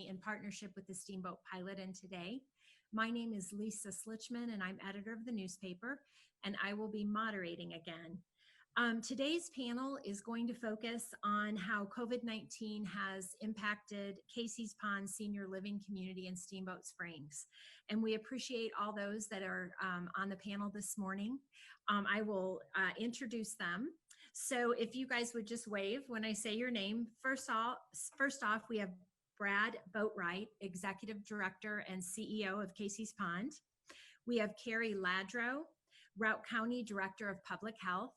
County in partnership with the Steamboat Pilot and Today. My name is Lisa Slitchman, and I'm editor of the newspaper, and I will be moderating again. Today's panel is going to focus on how COVID-19 has impacted Casey's Pond Senior Living Community in Steamboat Springs. And we appreciate all those that are on the panel this morning. I will introduce them. So if you guys would just wave when I say your name. First off, we have Brad Boatright, Executive Director and CEO of Casey's Pond. We have Kari Ladrow, Routt County Director of Public Health.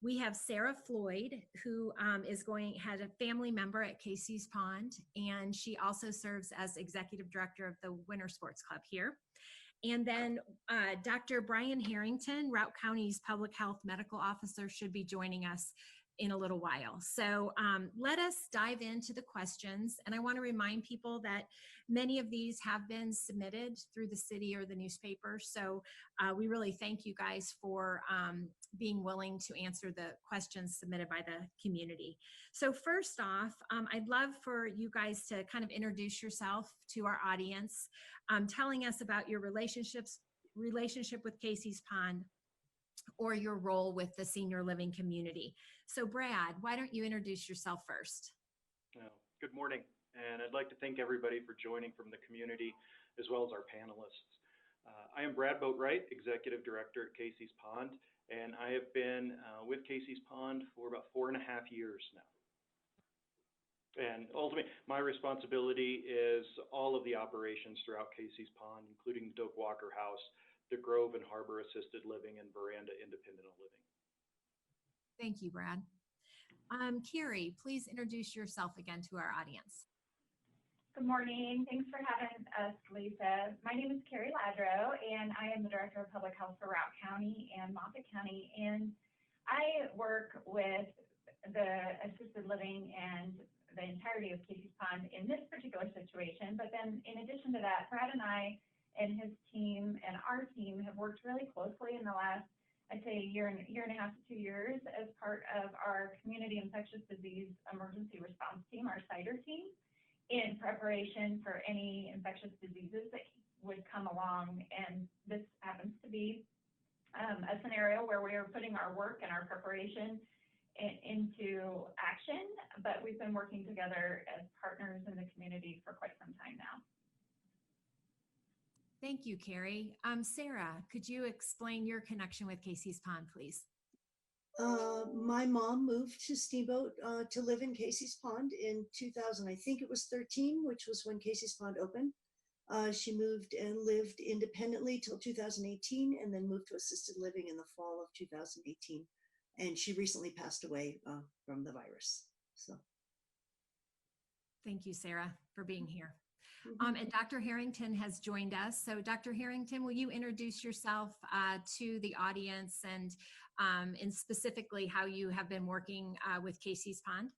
We have Sarah Floyd, who had a family member at Casey's Pond, and she also serves as Executive Director of the Winter Sports Club here. And then Dr. Brian Harrington, Routt County's Public Health Medical Officer, should be joining us in a little while. So let us dive into the questions. And I want to remind people that many of these have been submitted through the city or the newspaper. So we really thank you guys for being willing to answer the questions submitted by the community. So first off, I'd love for you guys to kind of introduce yourself to our audience, telling us about your relationship with Casey's Pond or your role with the senior living community. So Brad, why don't you introduce yourself first? Good morning, and I'd like to thank everybody for joining from the community as well as our panelists. I am Brad Boatright, Executive Director at Casey's Pond, and I have been with Casey's Pond for about 4.5 years now. And ultimately, my responsibility is all of the operations throughout Casey's Pond, including the Doak Walker House, the Grove and Harbor Assisted Living, and Veranda Independent Living. Thank you, Brad. Kari, please introduce yourself again to our audience. Good morning. Thanks for having us, Lisa. My name is Kari Ladrow, and I am the Director of Public Health for Routt County and Moffat County. And I work with the assisted living and the entirety of Casey's Pond in this particular situation. But then in addition to that, Brad and I and his team and our team have worked really closely in the last, I'd say, year and a half to 2 years as part of our Community Infectious Disease Emergency Response Team, our CIDER team, in preparation for any infectious diseases that would come along. And this happens to be a scenario where we are putting our work and our preparation into action, but we've been working together as partners in the community for quite some time now. Thank you, Kari. Sarah, could you explain your connection with Casey's Pond, please? My mom moved to Steamboat to live in Casey's Pond in 2000, I think it was 13, which was when Casey's Pond opened. She moved and lived independently till 2018 and then moved to assisted living in the fall of 2018. And she recently passed away from the virus. So, thank you, Sarah, for being here. And Dr. Harrington has joined us. So Dr. Harrington, will you introduce yourself to the audience and specifically how you have been working with Casey's Pond?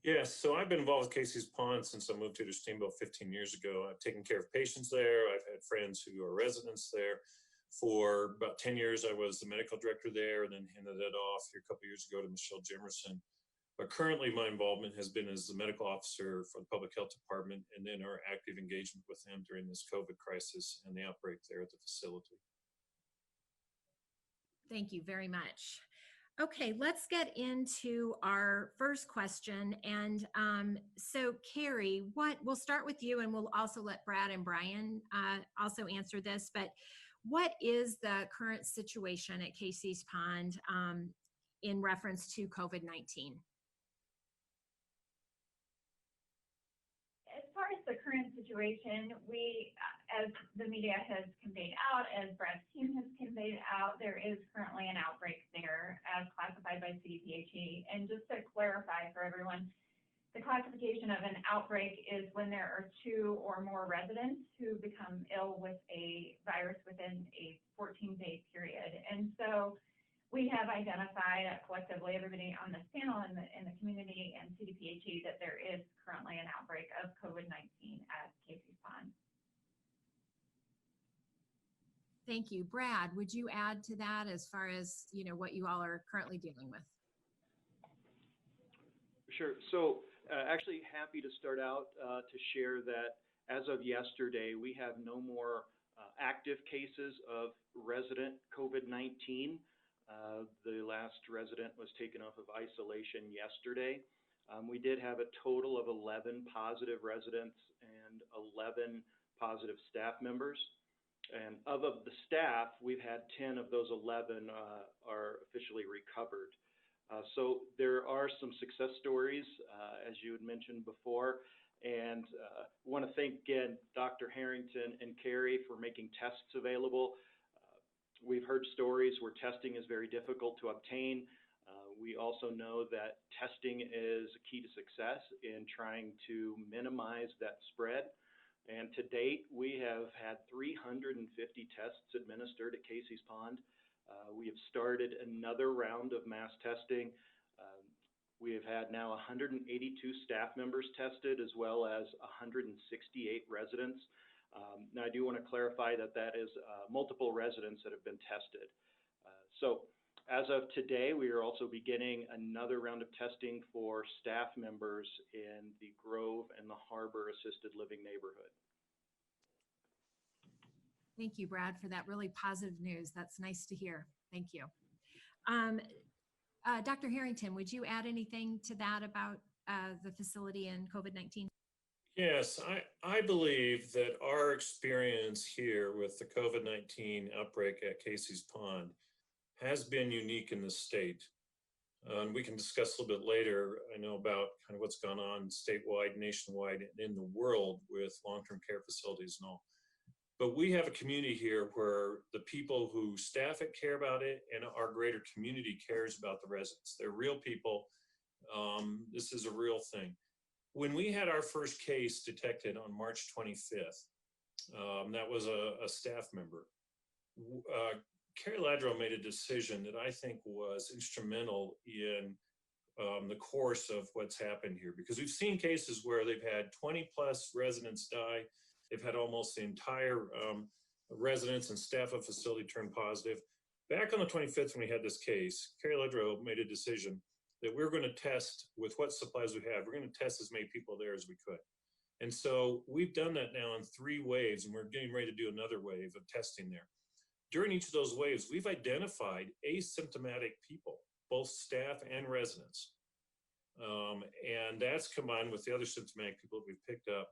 Yes, so I've been involved with Casey's Pond since I moved here to Steamboat 15 years ago. I've taken care of patients there. I've had friends who are residents there. For about 10 years, I was the medical director there and then handed it off here a couple years ago to Michelle Jimerson. But currently, my involvement has been as the medical officer for the public health department and then our active engagement with them during this COVID crisis and the outbreak there at the facility. Thank you very much. Okay, let's get into our first question. And so Kari, we'll start with you and we'll also let Brad and Brian also answer this, but what is the current situation at Casey's Pond in reference to COVID-19? As far as the current situation, we, as the media has conveyed out, as Brad's team has conveyed out, there is currently an outbreak there as classified by CDPHE. And just to clarify for everyone, the classification of an outbreak is when there are 2 or more residents who become ill with a virus within a 14-day period. And so we have identified collectively, everybody on this panel in the community and CDPHE, that there is currently an outbreak of COVID-19 at Casey's Pond. Thank you. Brad, would you add to that as far as, what you all are currently dealing with? Sure. So Actually happy to start out to share that as of yesterday, we have no more active cases of resident COVID-19. The last resident was taken off of isolation yesterday. We did have a total of 11 positive residents and 11 positive staff members. And of the staff, we've had 10 of those 11 are officially recovered. So there are some success stories, as you had mentioned before, and want to thank again Dr. Harrington and Kari for making tests available. We've heard stories where testing is very difficult to obtain. We also know that testing is a key to success in trying to minimize that spread. And to date, we have had 350 tests administered at Casey's Pond. We have started another round of mass testing. We have had now 182 staff members tested, as well as 168 residents. Now, I do want to clarify that that is multiple residents that have been tested. So as of today, we are also beginning another round of testing for staff members in the Grove and the Harbor Assisted Living neighborhood. Thank you, Brad, for that really positive news. That's nice to hear. Thank you. Dr. Harrington, would you add anything to that about the facility and COVID-19? Yes, I believe that our experience here with the COVID-19 outbreak at Casey's Pond has been unique in the state. And we can discuss a little bit later, I know, about kind of what's gone on statewide, nationwide, and in the world with long-term care facilities and all. But we have a community here where the people who staff it care about it, and our greater community cares about the residents. They're real people. This is a real thing. When we had our first case detected on March 25th, that was a staff member. Kari Ladrow made a decision that I think was instrumental in the course of what's happened here, because we've seen cases where they've had 20 plus residents die. They've had almost the entire residents and staff of facility turn positive. Back on the 25th, when we had this case, Kari Ladrow made a decision that we're going to test with what supplies we have. We're going to test as many people there as we could. And so we've done that now in 3 waves, and we're getting ready to do another wave of testing there. During each of those waves, we've identified asymptomatic people, both staff and residents. And that's combined with the other symptomatic people that we've picked up.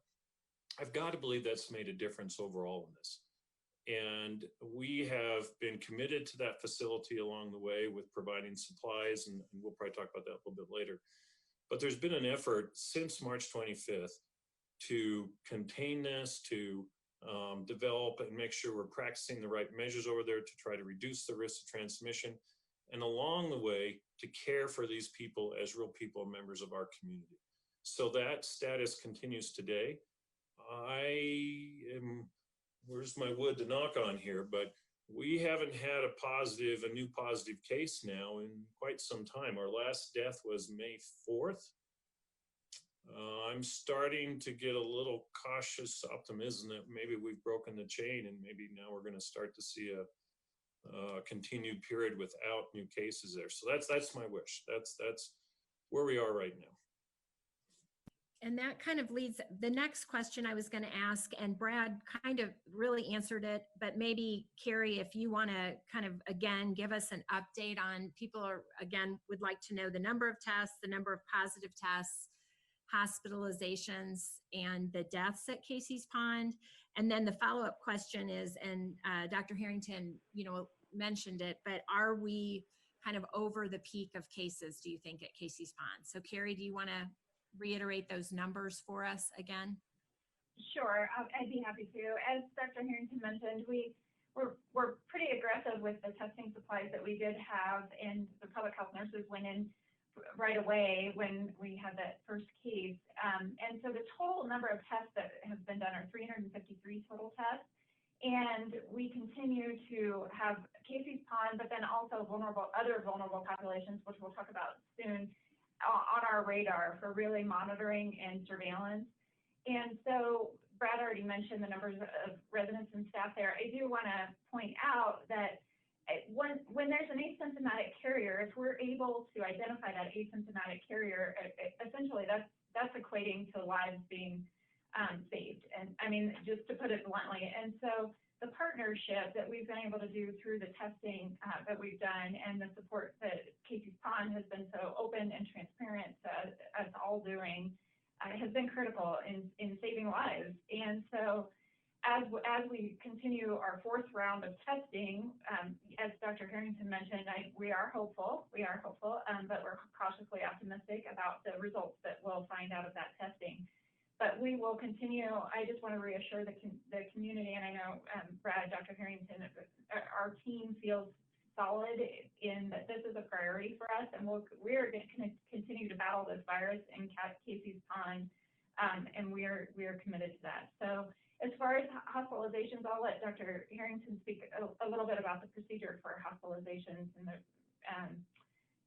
I've got to believe that's made a difference overall in this. And we have been committed to that facility along the way with providing supplies, and we'll probably talk about that a little bit later. But there's been an effort since March 25th to contain this, to develop and make sure we're practicing the right measures over there to try to reduce the risk of transmission, and along the way to care for these people as real people and members of our community. So that status continues today. Where's my wood to knock on here, but we haven't had a new positive case now in quite some time. Our last death was May 4th. I'm starting to get a little cautious optimism that maybe we've broken the chain, and maybe now we're going to start to see a continued period without new cases there. So that's my wish. That's where we are right now. And that kind of leads the next question I was going to ask, and Brad kind of really answered it, but maybe Kari, if you want to kind of again give us an update on, people are again would like to know the number of tests, the number of positive tests, hospitalizations, and the deaths at Casey's Pond. And then the follow-up question is, and Dr. Harrington, mentioned it, but are we kind of over the peak of cases, do you think, at Casey's Pond? So Kari, do you want to reiterate those numbers for us again? Sure, I'd be happy to. As Dr. Harrington mentioned, we're pretty aggressive with the testing supplies that we did have, and the public health nurses went in right away when we had that first case. And so the total number of tests that have been done are 353 total tests. And we continue to have Casey's Pond, but then also other vulnerable populations, which we'll talk about soon, on our radar for really monitoring and surveillance. And so Brad already mentioned the numbers of residents and staff there. I do want to point out that when there's an asymptomatic carrier, if we're able to identify that asymptomatic carrier, essentially that's that's equating to lives being saved. And I mean, just to put it bluntly. And so the partnership that we've been able to do through the testing that we've done and the support that Casey's Pond has been so open and transparent to us all doing has been critical in saving lives. And so as we continue our fourth round of testing, as Dr. Harrington mentioned, we are hopeful, but we're cautiously optimistic about the results that we'll find out of that testing. But we will continue. I just want to reassure the community, and I know Brad, Dr. Harrington, our team feels solid in that this is a priority for us, and we're going to continue to battle this virus in Casey's Pond, and we are committed to that. So as far as hospitalizations, I'll let Dr. Harrington speak a little bit about the procedure for hospitalizations and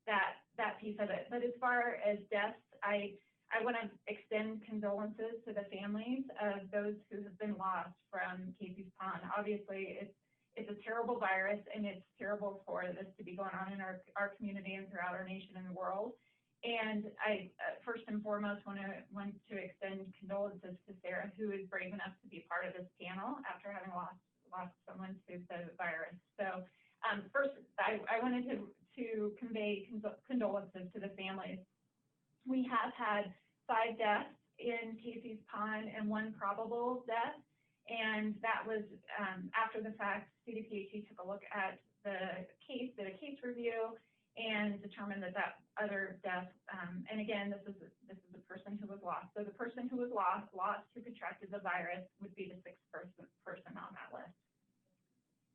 that piece of it. But as far as deaths, I want to extend condolences to the families of those who have been lost from Casey's Pond. Obviously, it's a terrible virus, and it's terrible for this to be going on in our community and throughout our nation and the world. And I first and foremost want to extend condolences to Sarah, who is brave enough to be part of this panel after having lost someone to the virus. So first, I wanted to convey condolences to the families. We have had 5 deaths in Casey's Pond and 1 probable death, and that was after the fact. CDPHE took a look at the case, did a case review, and determined that other death. And again, this is the person who was lost. So the person who was lost who contracted the virus would be the 6th person on that list.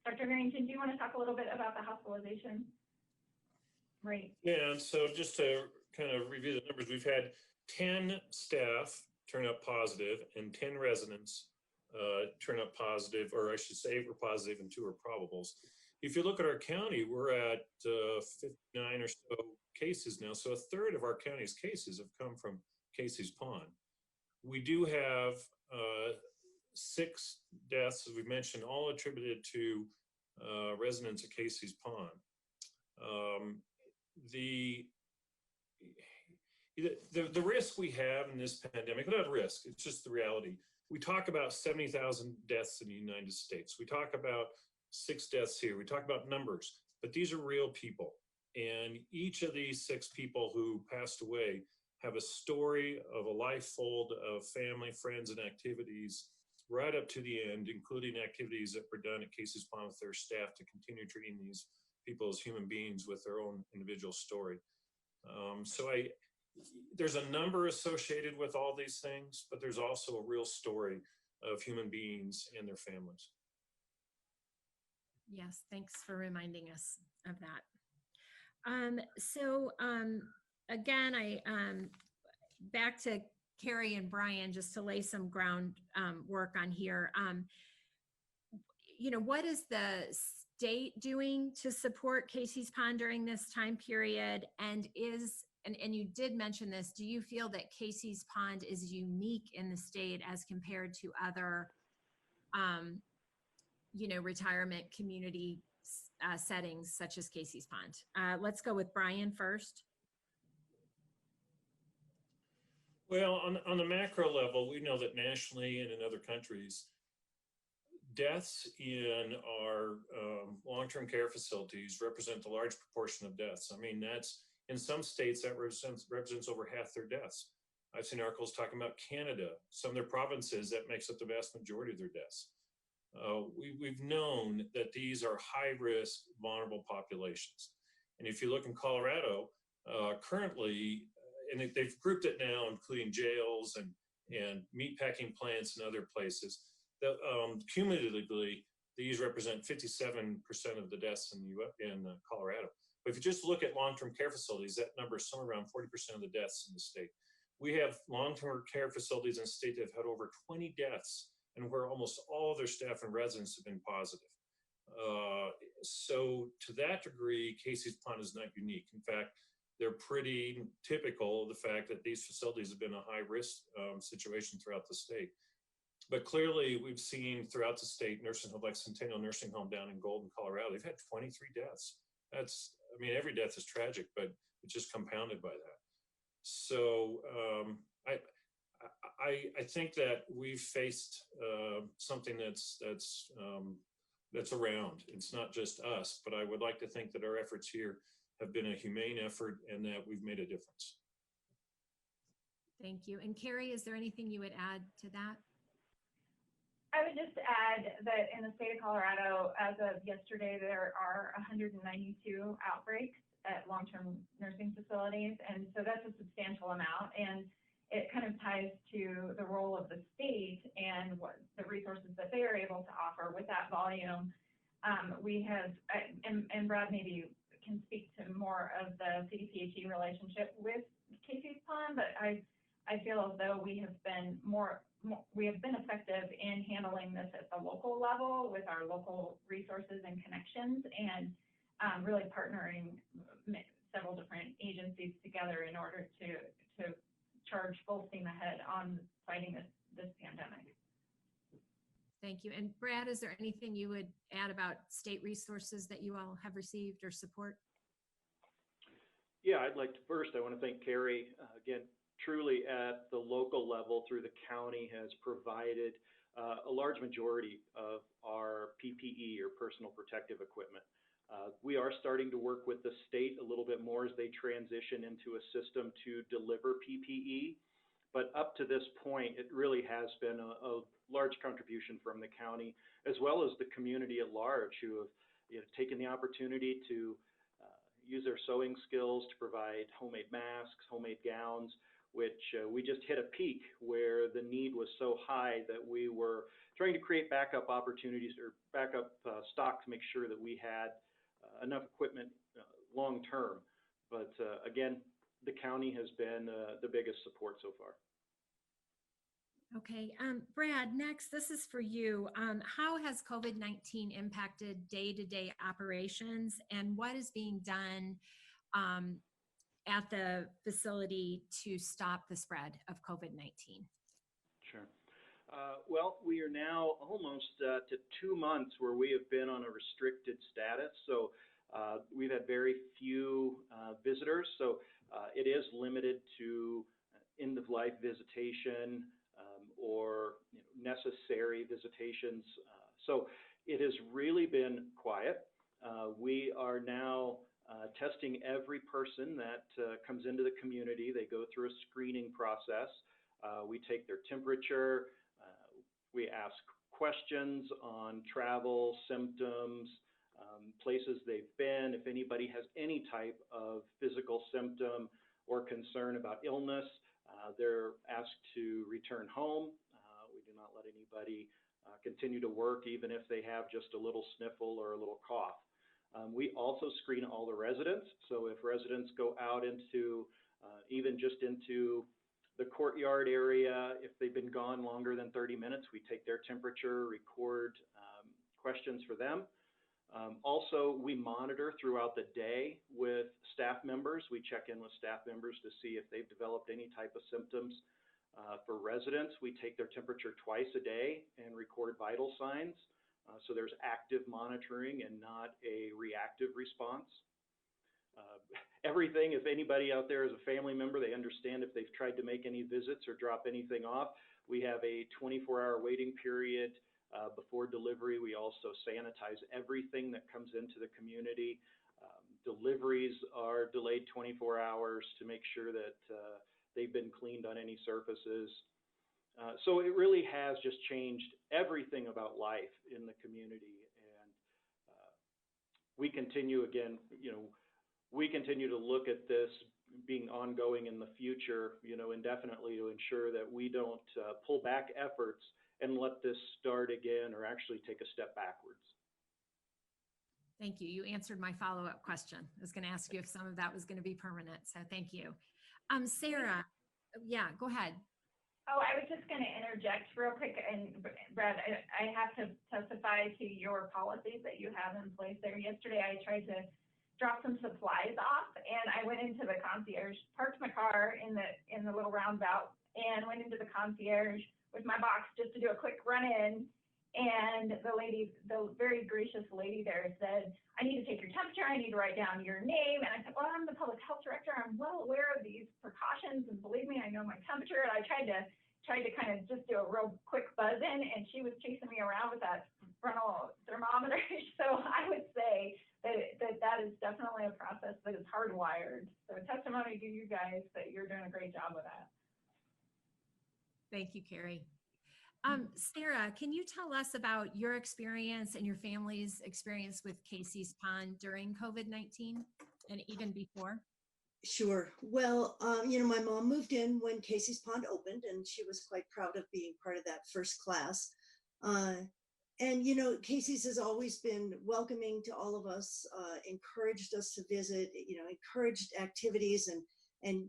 Dr. Harrington, do you want to talk a little bit about the hospitalization rate? Yeah, and so just to kind of review the numbers, we've had 10 staff turn up positive and 10 residents turn up positive, or I should say were positive and 2 are probables. If you look at our county, we're at 59 or so cases now. So a third of our county's cases have come from Casey's Pond. We do have 6 deaths, as we mentioned, all attributed to residents of Casey's Pond. The risk we have in this pandemic, not risk, it's just the reality. We talk about 70,000 deaths in the United States. We talk about 6 deaths here. We talk about numbers, but these are real people. And each of these 6 people who passed away have a story of a life full of family, friends, and activities right up to the end, including activities that were done at Casey's Pond with their staff to continue treating these people as human beings with their own individual story. There's a number associated with all these things, but there's also a real story of human beings and their families. Yes, thanks for reminding us of that. Again, back to Kari and Brian, just to lay some ground work on here. What is the state doing to support Casey's Pond during this time period? And you did mention this, do you feel that Casey's Pond is unique in the state as compared to other, retirement community settings such as Casey's Pond? Let's go with Brian first. Well, on the macro level, we know that nationally and in other countries, deaths in our long-term care facilities represent a large proportion of deaths. I mean, that's in some states that represents over half their deaths. I've seen articles talking about Canada, some of their provinces, that makes up the vast majority of their deaths. We've known that these are high-risk, vulnerable populations. And if you look in Colorado, currently, and they've grouped it now, including jails and meatpacking plants and other places, cumulatively, these represent 57% of the deaths in Colorado. But if you just look at long-term care facilities, that number is somewhere around 40% of the deaths in the state. We have long-term care facilities in the state that have had over 20 deaths, and where almost all of their staff and residents have been positive. So to that degree, Casey's Pond is not unique. In fact, they're pretty typical of the fact that these facilities have been a high-risk situation throughout the state. But clearly, we've seen throughout the state nursing home, like Centennial Nursing Home down in Golden, Colorado, they've had 23 deaths. Every death is tragic, but it's just compounded by that. So I think that we've faced something that's around. It's not just us, but I would like to think that our efforts here have been a humane effort and that we've made a difference. Thank you. And Kari, is there anything you would add to that? I would just add that in the state of Colorado, as of yesterday, there are 192 outbreaks at long-term nursing facilities. And so that's a substantial amount. And it kind of ties to the role of the state and what the resources that they are able to offer with that volume. We have, and Brad maybe can speak to more of the CDPHE relationship with Casey's Pond, but I feel as though we have been effective in handling this at the local level with our local resources and connections, and really partnering several different agencies together in order to charge full steam ahead on fighting this pandemic. Thank you. And Brad, is there anything you would add about state resources that you all have received or support? Yeah, I'd like to first, I want to thank Kari, again, truly at the local level through the county has provided a large majority of our PPE or personal protective equipment. We are starting to work with the state a little bit more as they transition into a system to deliver PPE. But up to this point, it really has been a large contribution from the county, as well as the community at large, who have taken the opportunity to use their sewing skills to provide homemade masks, homemade gowns, which we just hit a peak where the need was so high that we were trying to create backup opportunities or backup stock to make sure that we had enough equipment long term. But again, the county has been the biggest support so far. Okay, Brad, next, this is for you. How has COVID-19 impacted day-to-day operations, and what is being done at the facility to stop the spread of COVID-19? Sure. Well, we are now almost to 2 months where we have been on a restricted status. So we've had very few visitors. So it is limited to end-of-life visitation or necessary visitations. So it has really been quiet. We are now testing every person that comes into the community. They go through a screening process. We take their temperature. We ask questions on travel, symptoms, places they've been. If anybody has any type of physical symptom or concern about illness, they're asked to return home. We do not let anybody continue to work even if they have just a little sniffle or a little cough. We also screen all the residents. So if residents go out into, even just into the courtyard area, if they've been gone longer than 30 minutes, we take their temperature, record questions for them. Also, we monitor throughout the day with staff members. We check in with staff members to see if they've developed any type of symptoms. For residents, we take their temperature twice a day and record vital signs. So there's active monitoring and not a reactive response. Everything, if anybody out there is a family member, they understand if they've tried to make any visits or drop anything off. We have a 24-hour waiting period before delivery. We also sanitize everything that comes into the community. Deliveries are delayed 24 hours to make sure that they've been cleaned on any surfaces. So it really has just changed everything about life in the community. And we continue, again, we continue to look at this being ongoing in the future, indefinitely, to ensure that we don't pull back efforts and let this start again or actually take a step backwards. Thank you. You answered my follow-up question. I was going to ask you if some of that was going to be permanent, so thank you. Sarah, yeah, go ahead. Oh, I was just going to interject real quick, and Brad, I have to testify to your policies that you have in place there. Yesterday, I tried to drop some supplies off, and I went into the concierge, parked my car in the little roundabout, and went into the concierge with my box just to do a quick run-in. And the very gracious lady there said, I need to take your temperature, I need to write down your name. And I said, well, I'm the public health director, I'm well aware of these precautions, and believe me, I know my temperature. And I tried to kind of just do a real quick buzz in, and she was chasing me around with that frontal thermometer. So I would say that is definitely a process that is hardwired. So testimony to you guys that you're doing a great job with that. Thank you, Kari. Sarah, can you tell us about your experience and your family's experience with Casey's Pond during COVID-19 and even before? Sure. Well, my mom moved in when Casey's Pond opened, and she was quite proud of being part of that first class. And Casey's has always been welcoming to all of us, encouraged us to visit, encouraged activities and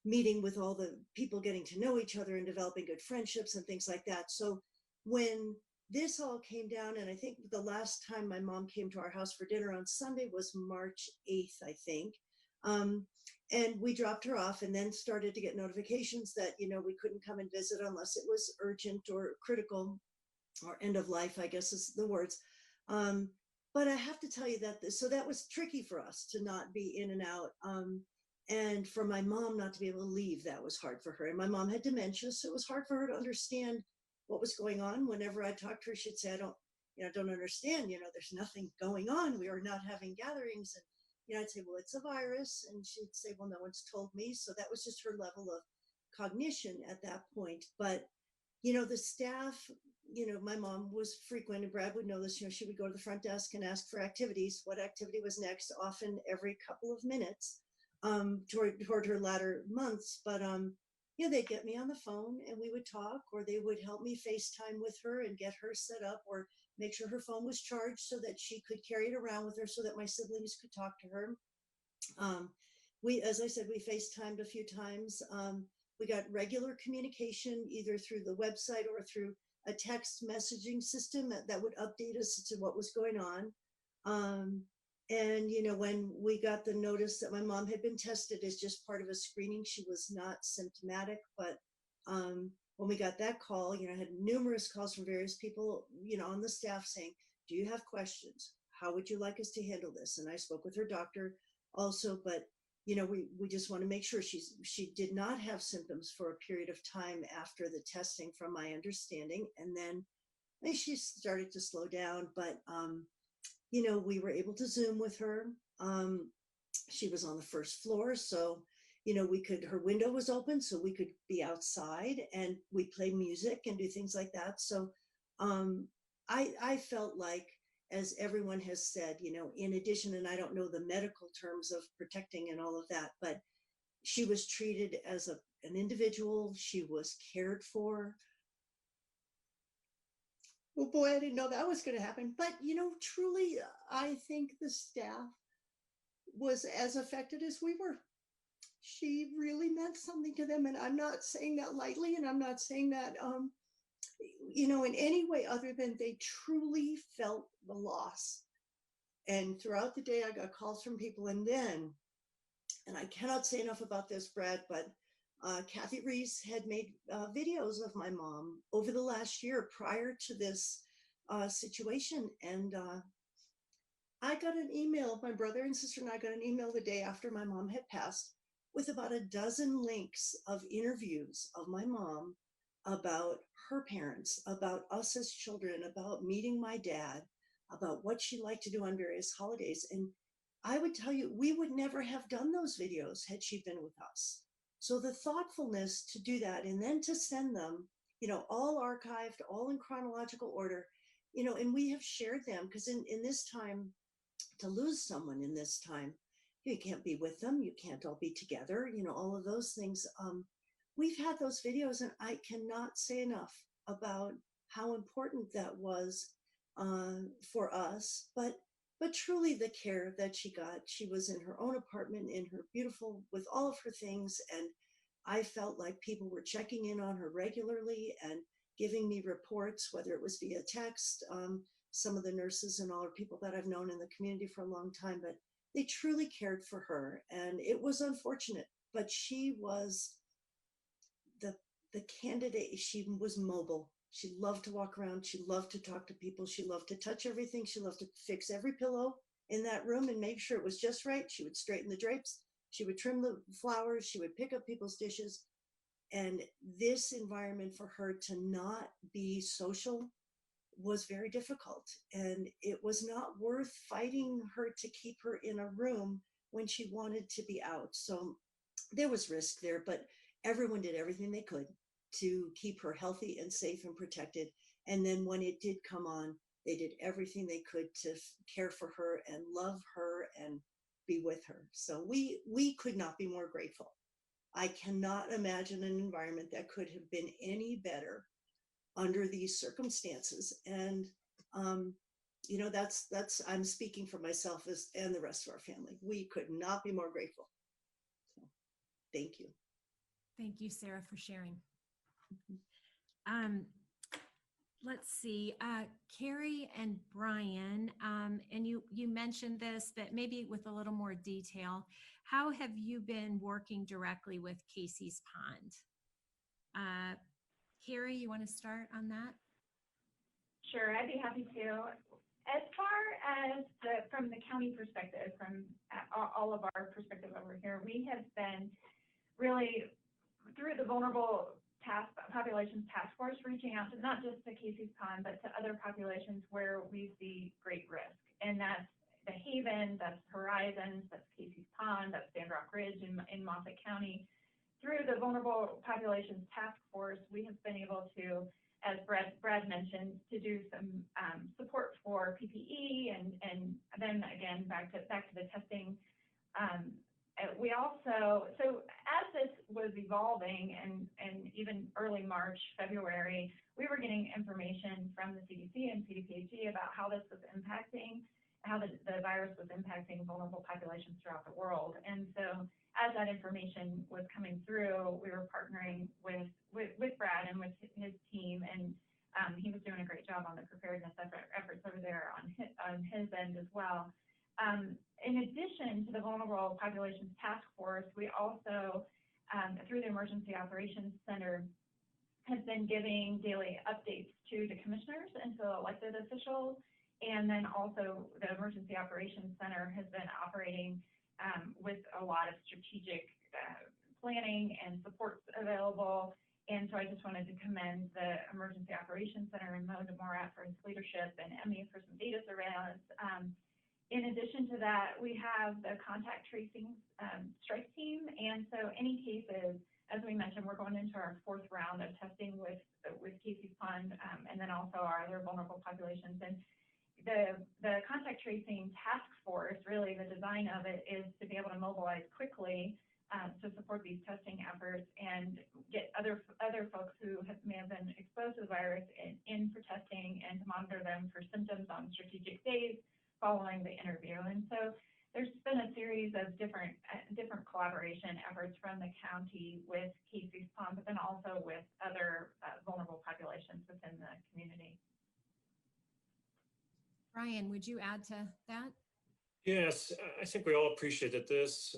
meeting with all the people, getting to know each other and developing good friendships and things like that. So when this all came down, and I think the last time my mom came to our house for dinner on Sunday was March 8th, I think. And we dropped her off and then started to get notifications that, we couldn't come and visit unless it was urgent or critical or end of life, I guess is the words. But I have to tell you that, so that was tricky for us to not be in and out. And for my mom not to be able to leave, that was hard for her. And my mom had dementia, so it was hard for her to understand what was going on. Whenever I talked to her, she'd say, I don't understand, there's nothing going on. We are not having gatherings. And, I'd say, well, it's a virus. And she'd say, well, no one's told me. So that was just her level of cognition at that point. But, the staff, my mom was frequent, and Brad would know this, she would go to the front desk and ask for activities, what activity was next, often every couple of minutes. Toward her latter months, but they'd get me on the phone and we would talk, or they would help me FaceTime with her and get her set up, or make sure her phone was charged so that she could carry it around with her so that my siblings could talk to her. As I said, we FaceTimed a few times. We got regular communication either through the website or through a text messaging system that would update us to what was going on. And, when we got the notice that my mom had been tested as just part of a screening, she was not symptomatic. But when we got that call, I had numerous calls from various people, on the staff saying, do you have questions? How would you like us to handle this? And I spoke with her doctor also, but, we just want to make sure she did not have symptoms for a period of time after the testing, from my understanding. And then she started to slow down, but we were able to Zoom with her. She was on the first floor, so, her window was open, so we could be outside and we play music and do things like that. So I felt like, as everyone has said, in addition, and I don't know the medical terms of protecting and all of that, but she was treated as an individual. She was cared for. Oh boy, I didn't know that was going to happen. But, truly, I think the staff was as affected as we were. She really meant something to them. And I'm not saying that lightly. And I'm not saying that, in any way other than they truly felt the loss. And throughout the day, I got calls from people. And I cannot say enough about this, Brad, but Kathy Reese had made videos of my mom over the last year prior to this situation. And I got an email, my brother and sister and I got an email the day after my mom had passed with about a dozen links of interviews of my mom about her parents, about us as children, about meeting my dad, about what she liked to do on various holidays. And I would tell you, we would never have done those videos had she been with us. So the thoughtfulness to do that, and then to send them, all archived, all in chronological order, and we have shared them, because in this time, to lose someone in this time, you can't be with them, you can't all be together, all of those things. We've had those videos, and I cannot say enough about how important that was for us, but truly the care that she got. She was in her own apartment, in her beautiful, with all of her things. And I felt like people were checking in on her regularly and giving me reports, whether it was via text. Some of the nurses and all are people that I've known in the community for a long time, but they truly cared for her. And it was unfortunate, but she was the candidate. She was mobile. She loved to walk around. She loved to talk to people. She loved to touch everything. She loved to fix every pillow in that room and make sure it was just right. She would straighten the drapes. She would trim the flowers. She would pick up people's dishes. And this environment for her to not be social was very difficult. And it was not worth fighting her to keep her in a room when she wanted to be out. So there was risk there, but everyone did everything they could to keep her healthy and safe and protected. And then when it did come on, they did everything they could to care for her and love her and be with her. So we could not be more grateful. I cannot imagine an environment that could have been any better under these circumstances. And you know, that's I'm speaking for myself and the rest of our family. We could not be more grateful. So thank you. Thank you, Sarah, for sharing. Let's see, Kari and Brian, and you mentioned this, but maybe with a little more detail. How have you been working directly with Casey's Pond? Kari, you want to start on that? Sure, I'd be happy to. As far as from the county perspective, from all of our perspective over here, we have been really through the vulnerable populations task force reaching out to not just to Casey's Pond, but to other populations where we see great risk. And that's the Haven, that's Horizons, that's Casey's Pond, that's Sandrock Ridge in Moffat County. Through the vulnerable populations task force, we have been able to, as Brad mentioned, to do some support for PPE and then again back to the testing. We also, so as this was evolving and even early March, February, we were getting information from the CDC and CDPHE about how this was impacting, how the virus was impacting vulnerable populations throughout the world. And so as that information was coming through, we were partnering with Brad and with his team, and he was doing a great job on the preparedness efforts over there on his end as well. In addition to the Vulnerable Populations Task Force, we also, through the Emergency Operations Center, have been giving daily updates to the commissioners and to elected officials. And then also the Emergency Operations Center has been operating with a lot of strategic planning and supports available. And so I just wanted to commend the Emergency Operations Center and Mo DeMorat for his leadership and Emmy for some data surveillance. In addition to that, we have the contact tracing strike team. And so any cases, as we mentioned, we're going into our 4th round of testing with Casey's Pond and then also our other vulnerable populations. And the contact tracing task force, really the design of it is to be able to mobilize quickly to support these testing efforts and get other folks who may have been exposed to the virus in for testing and to monitor them for symptoms on strategic days following the interview. And so there's been a series of different collaboration efforts from the county with Casey's Pond, but then also with other vulnerable populations within the community. Brian, would you add to that? Yes, I think we all appreciate that this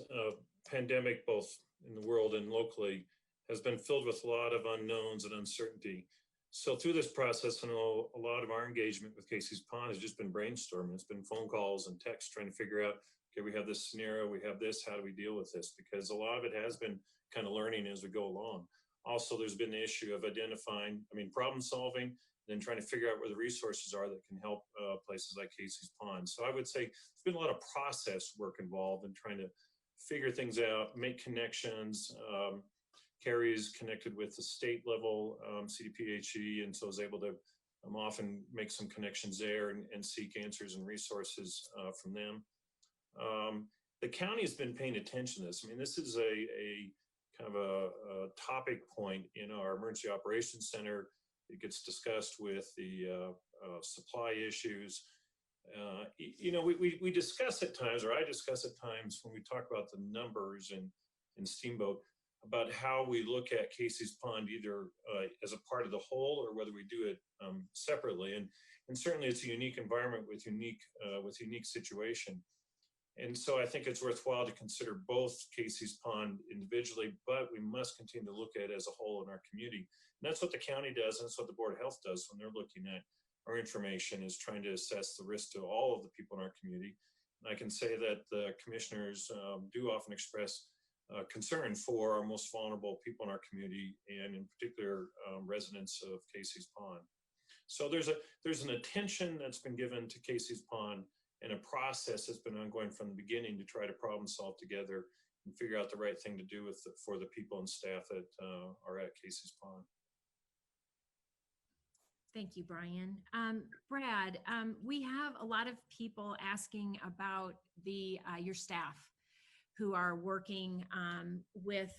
pandemic, both in the world and locally, has been filled with a lot of unknowns and uncertainty. So through this process, I know a lot of our engagement with Casey's Pond has just been brainstorming. It's been phone calls and texts trying to figure out, okay, we have this scenario, we have this, how do we deal with this? Because a lot of it has been kind of learning as we go along. Also, there's been the issue of identifying, problem solving, and then trying to figure out where the resources are that can help places like Casey's Pond. So I would say there's been a lot of process work involved in trying to figure things out, make connections. Kari's connected with the state level CDPHE, and so is able to often make some connections there and seek answers and resources from them. The county has been paying attention to this. This is a kind of a topic point in our Emergency Operations Center. It gets discussed with the supply issues. We discuss at times, or I discuss at times when we talk about the numbers in Steamboat, about how we look at Casey's Pond either as a part of the whole or whether we do it separately. And certainly it's a unique environment with unique situation. And so I think it's worthwhile to consider both Casey's Pond individually, but we must continue to look at it as a whole in our community. And that's what the county does, and that's what the Board of Health does when they're looking at our information, is trying to assess the risk to all of the people in our community. And I can say that the commissioners do often express concern for our most vulnerable people in our community, and in particular residents of Casey's Pond. So there's an attention that's been given to Casey's Pond, and a process that's been ongoing from the beginning to try to problem solve together and figure out the right thing to do for the people and staff that are at Casey's Pond. Thank you, Brian. Brad, we have a lot of people asking about your staff who are working with,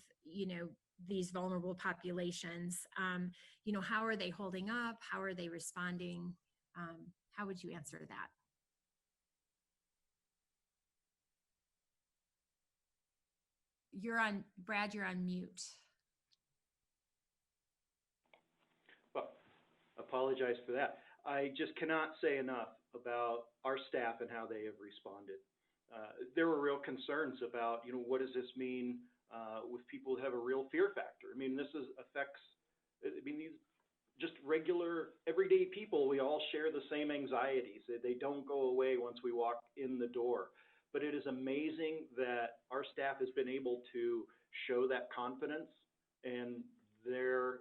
these vulnerable populations. How are they holding up? How are they responding? How would you answer that? Brad, you're on mute. Well, apologize for that. I just cannot say enough about our staff and how they have responded. There were real concerns about, what does this mean with people who have a real fear factor? I mean, these just regular, everyday people, we all share the same anxieties. They don't go away once we walk in the door. But it is amazing that our staff has been able to show that confidence and their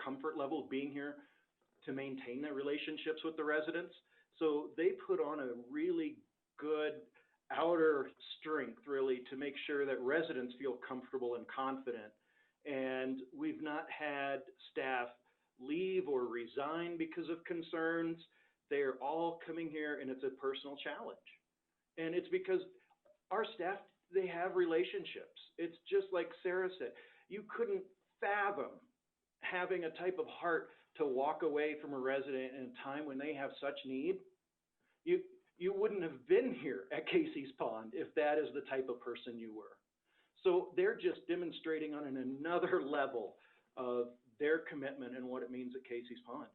comfort level of being here to maintain their relationships with the residents. So they put on a really good outer strength, really, to make sure that residents feel comfortable and confident. And we've not had staff leave or resign because of concerns. They're all coming here, and it's a personal challenge. And it's because our staff, they have relationships. It's just like Sarah said, you couldn't fathom having a type of heart to walk away from a resident in a time when they have such need. You wouldn't have been here at Casey's Pond if that is the type of person you were. So they're just demonstrating on another level of their commitment and what it means at Casey's Pond.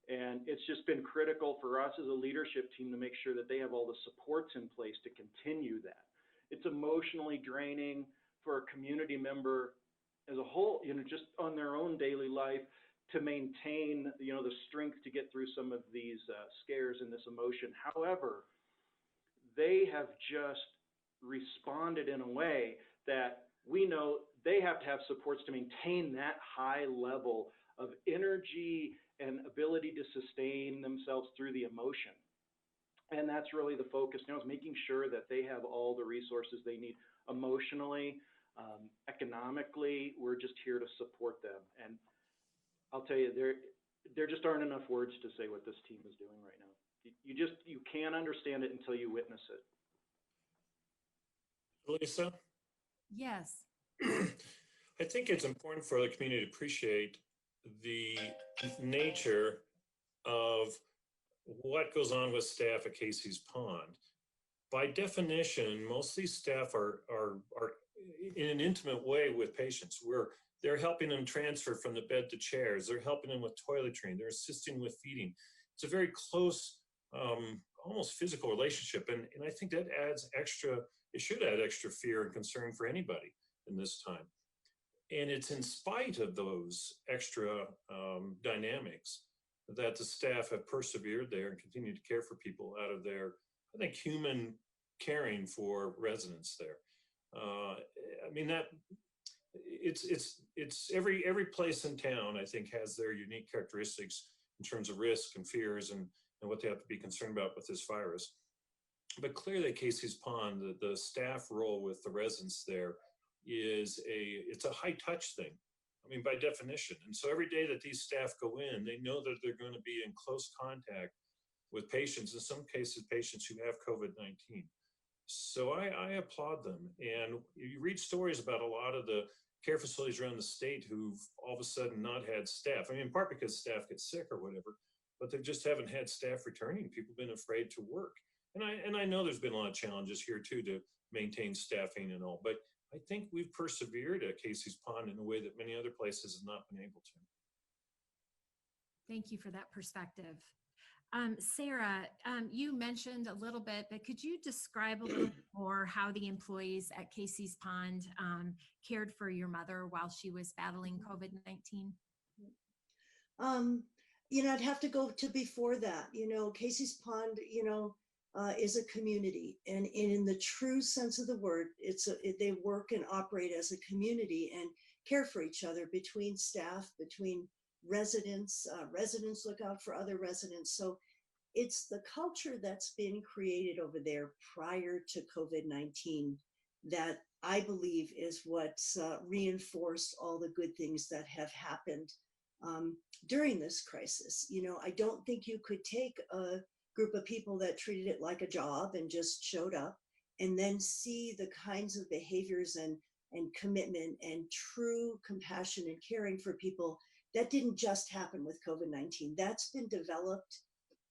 And it's just been critical for us as a leadership team to make sure that they have all the supports in place to continue that. It's emotionally draining for a community member as a whole, just on their own daily life, to maintain, the strength to get through some of these scares and this emotion. However, they have just responded in a way that we know they have to have supports to maintain that high level of energy and ability to sustain themselves through the emotion. And that's really the focus now, is making sure that they have all the resources they need emotionally, economically. We're just here to support them. And I'll tell you, there just aren't enough words to say what this team is doing right now. You can't understand it until you witness it. Lisa? Yes. I think it's important for the community to appreciate the nature of what goes on with staff at Casey's Pond. By definition, most of these staff are in an intimate way with patients, where they're helping them transfer from the bed to chairs. They're helping them with toiletry. They're assisting with feeding. It's a very close, almost physical relationship. And I think that it should add extra fear and concern for anybody in this time. And it's in spite of those extra dynamics that the staff have persevered there and continued to care for people out of their, I think, human caring for residents there. That it's every place in town, I think, has their unique characteristics in terms of risk and fears and what they have to be concerned about with this virus. But clearly at Casey's Pond, the staff role with the residents there it's a high touch thing. By definition. And so every day that these staff go in, they know that they're going to be in close contact with patients, in some cases, patients who have COVID-19. So I applaud them. And you read stories about a lot of the care facilities around the state who've all of a sudden not had staff. In part because staff get sick or whatever, but they just haven't had staff returning. People have been afraid to work. And I know there's been a lot of challenges here too to maintain staffing and all, but I think we've persevered at Casey's Pond in a way that many other places have not been able to. Thank you for that perspective. Sarah, you mentioned a little bit, but could you describe a little bit more how the employees at Casey's Pond cared for your mother while she was battling COVID-19? Um, I'd have to go to before that. Casey's Pond, is a community, and in the true sense of the word, they work and operate as a community and care for each other between staff, between residents. Residents look out for other residents. So it's the culture that's been created over there prior to COVID-19 that I believe is what's reinforced all the good things that have happened during this crisis. I don't think you could take a group of people that treated it like a job and just showed up and then see the kinds of behaviors and commitment and true compassion and caring for people. That didn't just happen with COVID-19. That's been developed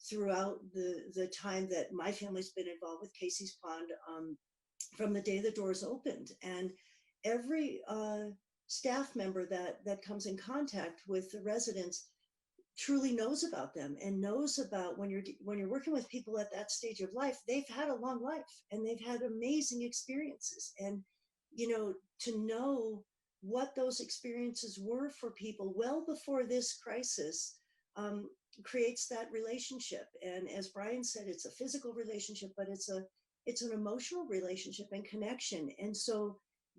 throughout the time that my family's been involved with Casey's Pond, from the day the doors opened. And every staff member that comes in contact with the residents truly knows about them and knows about when you're working with people at that stage of life, they've had a long life and they've had amazing experiences. And to know what those experiences were for people well before this crisis creates that relationship. And as Brian said, it's a physical relationship, but it's an emotional relationship and connection. And so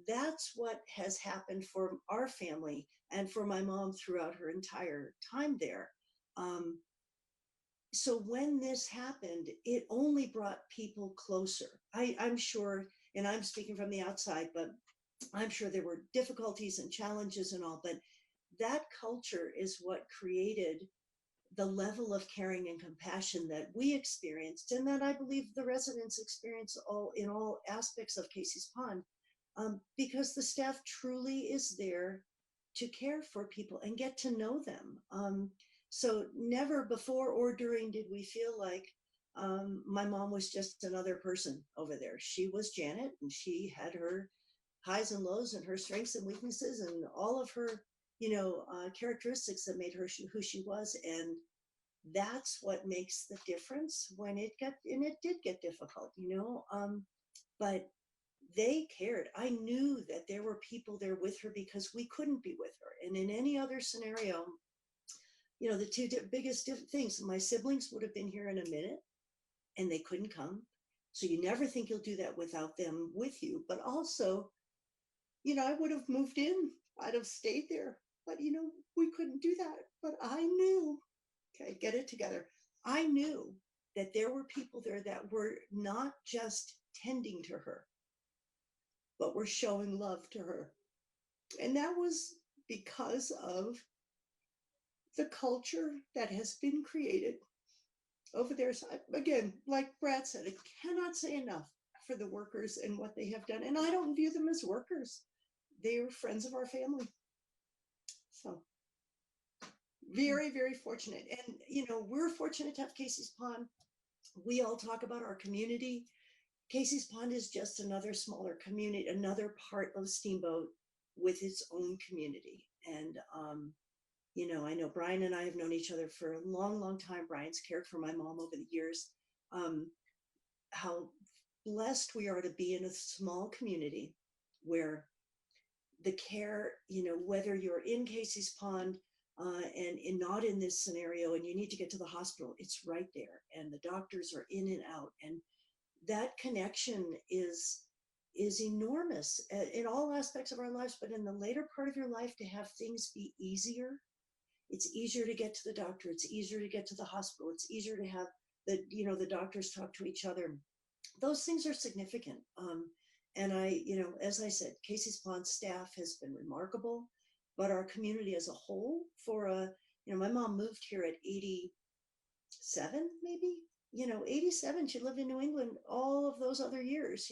that's what has happened for our family and for my mom throughout her entire time there. So when this happened, it only brought people closer. I'm sure, and I'm speaking from the outside, but I'm sure there were difficulties and challenges and all, but that culture is what created the level of caring and compassion that we experienced, and that I believe the residents experience in all aspects of Casey's Pond, because the staff truly is there to care for people and get to know them. So never before or during did we feel like my mom was just another person over there. She was Janet, and she had her highs and lows and her strengths and weaknesses and all of her characteristics that made her who she was. And that's what makes the difference when it did get difficult, but they cared. I knew that there were people there with her because we couldn't be with her. And in any other scenario, the two biggest things, my siblings would have been here in a minute and they couldn't come. So you never think you'll do that without them with you. But also, I would have moved in, I'd have stayed there, but we couldn't do that. But I knew, okay, get it together. I knew that there were people there that were not just tending to her, but were showing love to her. And that was because of the culture that has been created over there. So again, like Brad said, I cannot say enough for the workers and what they have done. And I don't view them as workers. They are friends of our family. So very, very fortunate. And, we're fortunate to have Casey's Pond. We all talk about our community. Casey's Pond is just another smaller community, another part of Steamboat with its own community. And, I know Brian and I have known each other for a long, long time. Brian's cared for my mom over the years. How blessed we are to be in a small community where the care, whether you're in Casey's Pond and not in this scenario and you need to get to the hospital, it's right there. And the doctors are in and out. And that connection is enormous in all aspects of our lives. But in the later part of your life, to have things be easier, it's easier to get to the doctor. It's easier to get to the hospital. It's easier to have the doctors talk to each other. Those things are significant. And as I said, Casey's Pond staff has been remarkable, but our community as a whole my mom moved here at 87, maybe, 87. She lived in New England all of those other years,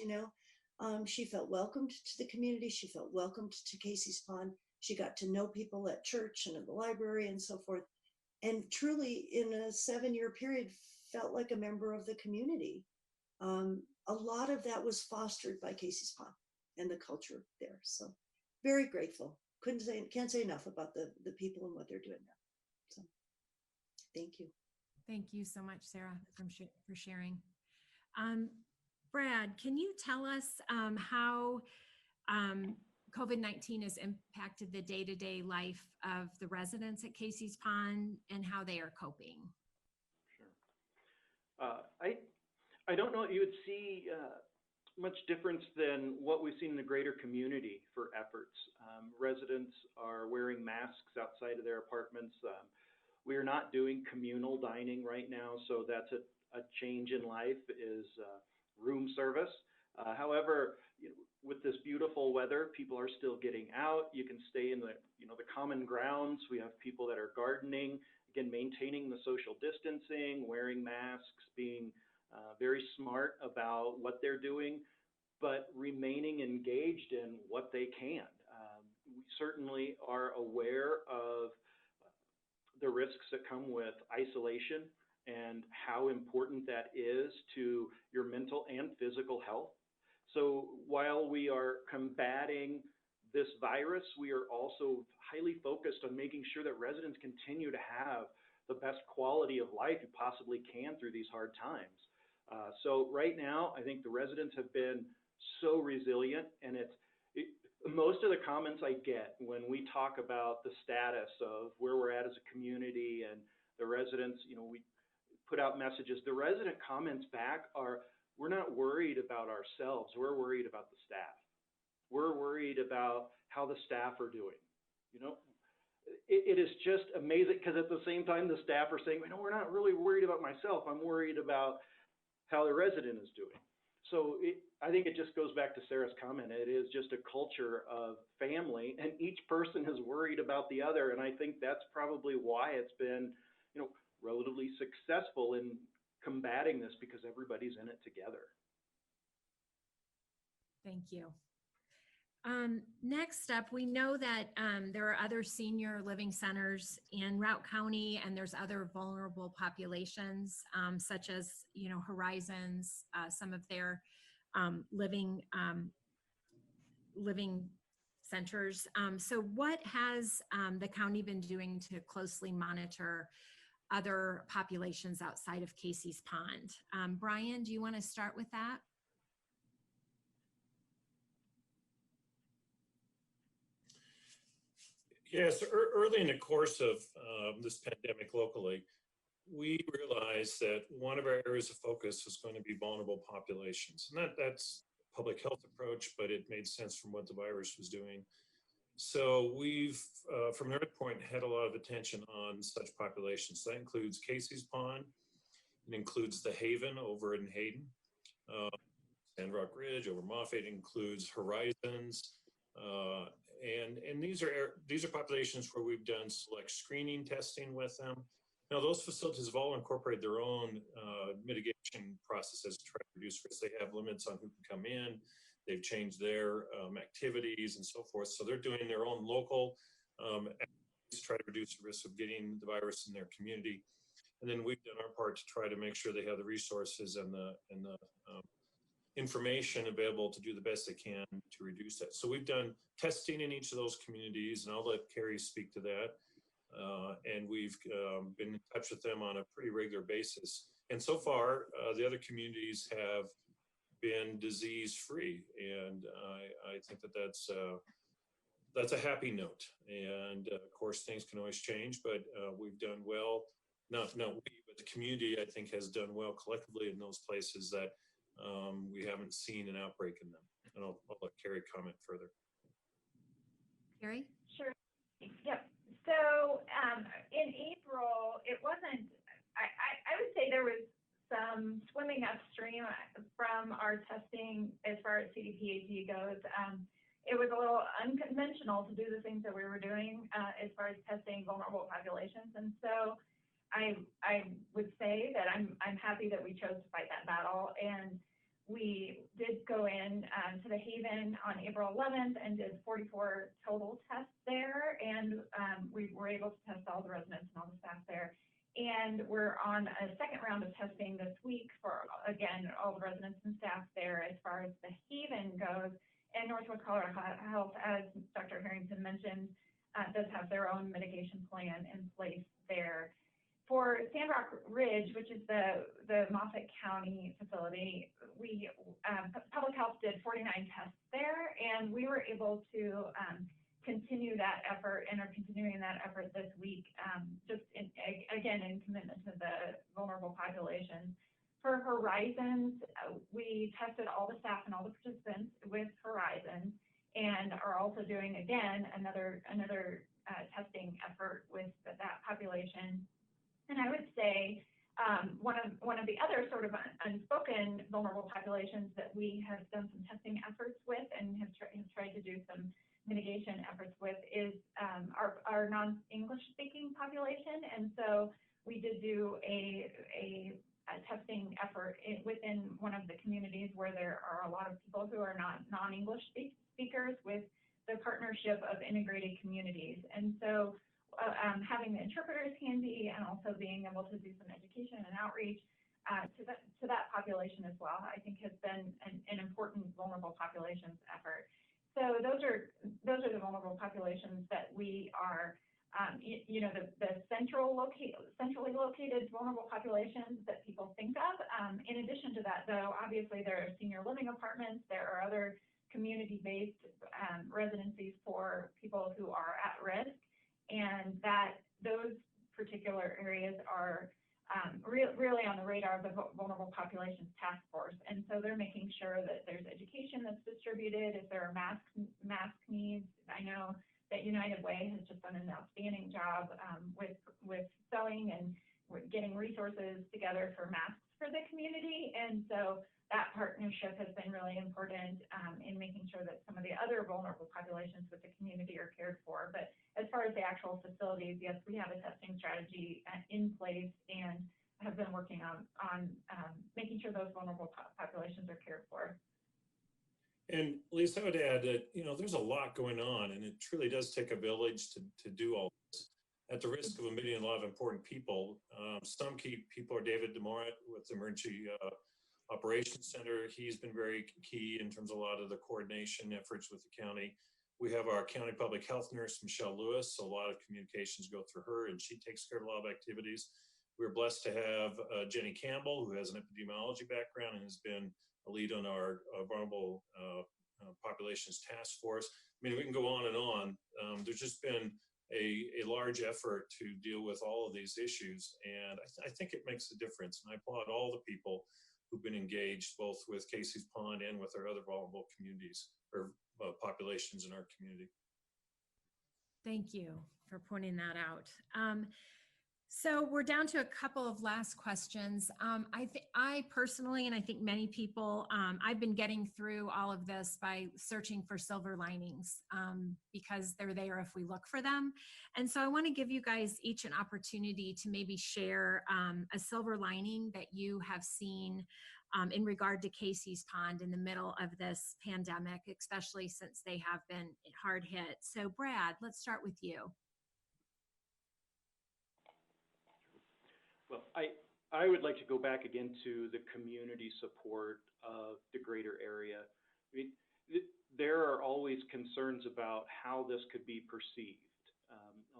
she felt welcomed to the community. She felt welcomed to Casey's Pond. She got to know people at church and at the library and so forth. And truly in a 7-year period, felt like a member of the community. A lot of that was fostered by Casey's Pond and the culture there. So very grateful. Can't say enough about the people and what they're doing now. So thank you. Thank you so much, Sarah, for sharing. Brad, can you tell us how COVID-19 has impacted the day-to-day life of the residents at Casey's Pond and how they are coping? Sure. I don't know if you would see much difference than what we've seen in the greater community for efforts. Residents are wearing masks outside of their apartments. We are not doing communal dining right now, so that's a change in life, is room service. However, with this beautiful weather, people are still getting out. You can stay in the common grounds. We have people that are gardening, again, maintaining the social distancing, wearing masks, being very smart about what they're doing, but remaining engaged in what they can. We certainly are aware of the risks that come with isolation and how important that is to your mental and physical health. So while we are combating this virus, we are also highly focused on making sure that residents continue to have the best quality of life you possibly can through these hard times. So right now, I think the residents have been so resilient, and most of the comments I get when we talk about the status of where we're at as a community and the residents, we put out messages. The resident comments back are, we're not worried about ourselves, we're worried about the staff. We're worried about how the staff are doing. It is just amazing, because at the same time, the staff are saying, we're not really worried about myself, I'm worried about how the resident is doing. So I think it just goes back to Sarah's comment. It is just a culture of family, and each person is worried about the other. And I think that's probably why it's been, relatively successful in combating this, because everybody's in it together. Thank you. Next up, we know that there are other senior living centers in Routt County, and there's other vulnerable populations, such as, Horizons, some of their living centers. So what has the county been doing to closely monitor other populations outside of Casey's Pond? Brian, do you want to start with that? Yes, early in the course of this pandemic locally, we realized that one of our areas of focus was going to be vulnerable populations. And that's a public health approach, but it made sense from what the virus was doing. So we've, from an early point, had a lot of attention on such populations. That includes Casey's Pond. It includes the Haven over in Hayden, and Rock Ridge over Moffett. It includes Horizons. And these are populations where we've done select screening testing with them. Now, those facilities have all incorporated their own mitigation processes to try to reduce risk. They have limits on who can come in. They've changed their activities and so forth. So they're doing their own local activities to try to reduce the risk of getting the virus in their community. And then we've done our part to try to make sure they have the resources and the information available to do the best they can to reduce that. So we've done testing in each of those communities, and I'll let Kari speak to that. And we've been in touch with them on a pretty regular basis. And so far, the other communities have been disease-free, and I think that that's a happy note. And of course, things can always change, but we've done well. Not we, but the community, I think, has done well collectively in those places that we haven't seen an outbreak in them. And I'll let Kari comment further. Kari? Sure. Yep. So in April, it wasn't, I would say there was some swimming upstream from our testing as far as CDPHE goes. It was a little unconventional to do the things that we were doing as far as testing vulnerable populations. And so I would say that I'm happy that we chose to fight that battle. And we did go in to the Haven on April 11th and did 44 total tests there. And we were able to test all the residents and all the staff there. And we're on a second round of testing this week for, again, all the residents and staff there as far as the Haven goes. And Northwest Colorado Health, as Dr. Harrington mentioned, does have their own mitigation plan in place there. for Sandrock Ridge, which is the Moffat County facility, we public health did 49 tests there, and we were able to continue that effort and are continuing that effort this week, again in commitment to the vulnerable populations. For Horizons, we tested all the staff and all the participants with Horizons, and are also doing again another testing effort with that population. And I would say one of the other sort of unspoken vulnerable populations that we have done some testing efforts with and have tried to do some mitigation efforts with is our non-English speaking population. And so we did do a testing effort within one of the communities where there are a lot of people who are not non-English speakers, with the partnership of integrated communities. And so having the interpreters handy and also being able to do some education and outreach to that population as well, I think has been an important vulnerable populations effort. So those are the vulnerable populations that we are, the centrally located vulnerable populations that people think of. In addition to that, though, obviously there are senior living apartments, there are other community-based residencies for people who are at risk, and that those particular areas are really on the radar of the Vulnerable Populations Task Force. And so they're making sure that there's education that's distributed, if there are mask needs. I know that United Way has just done an outstanding job with sewing and getting resources together for masks for the community. And so that partnership has been really important in making sure that some of the other vulnerable populations with the community are cared for. But as far as the actual facilities, yes, we have a testing strategy in place and have been working on making sure those vulnerable populations are cared for. And Lisa, I would add that, there's a lot going on, and it truly does take a village to do all this. At the risk of omitting a lot of important people, some key people are David DeMorat with the Emergency Operations Center. He's been very key in terms of a lot of the coordination efforts with the county. We have our county public health nurse, Michelle Lewis. So a lot of communications go through her, and she takes care of a lot of activities. We're blessed to have Jenny Campbell, who has an epidemiology background and has been a lead on our vulnerable populations task force. I mean, we can go on and on. There's just been a large effort to deal with all of these issues, and I think it makes a difference. And I applaud all the people who've been engaged both with Casey's Pond and with our other vulnerable communities or populations in our community. Thank you for pointing that out. So we're down to a couple of last questions. I personally, and I think many people, I've been getting through all of this by searching for silver linings because they're there if we look for them. And so I want to give you guys each an opportunity to maybe share a silver lining that you have seen in regard to Casey's Pond in the middle of this pandemic, especially since they have been hard hit. So Brad, let's start with you. Well, I would like to go back again to the community support of the greater area. I mean, there are always concerns about how this could be perceived.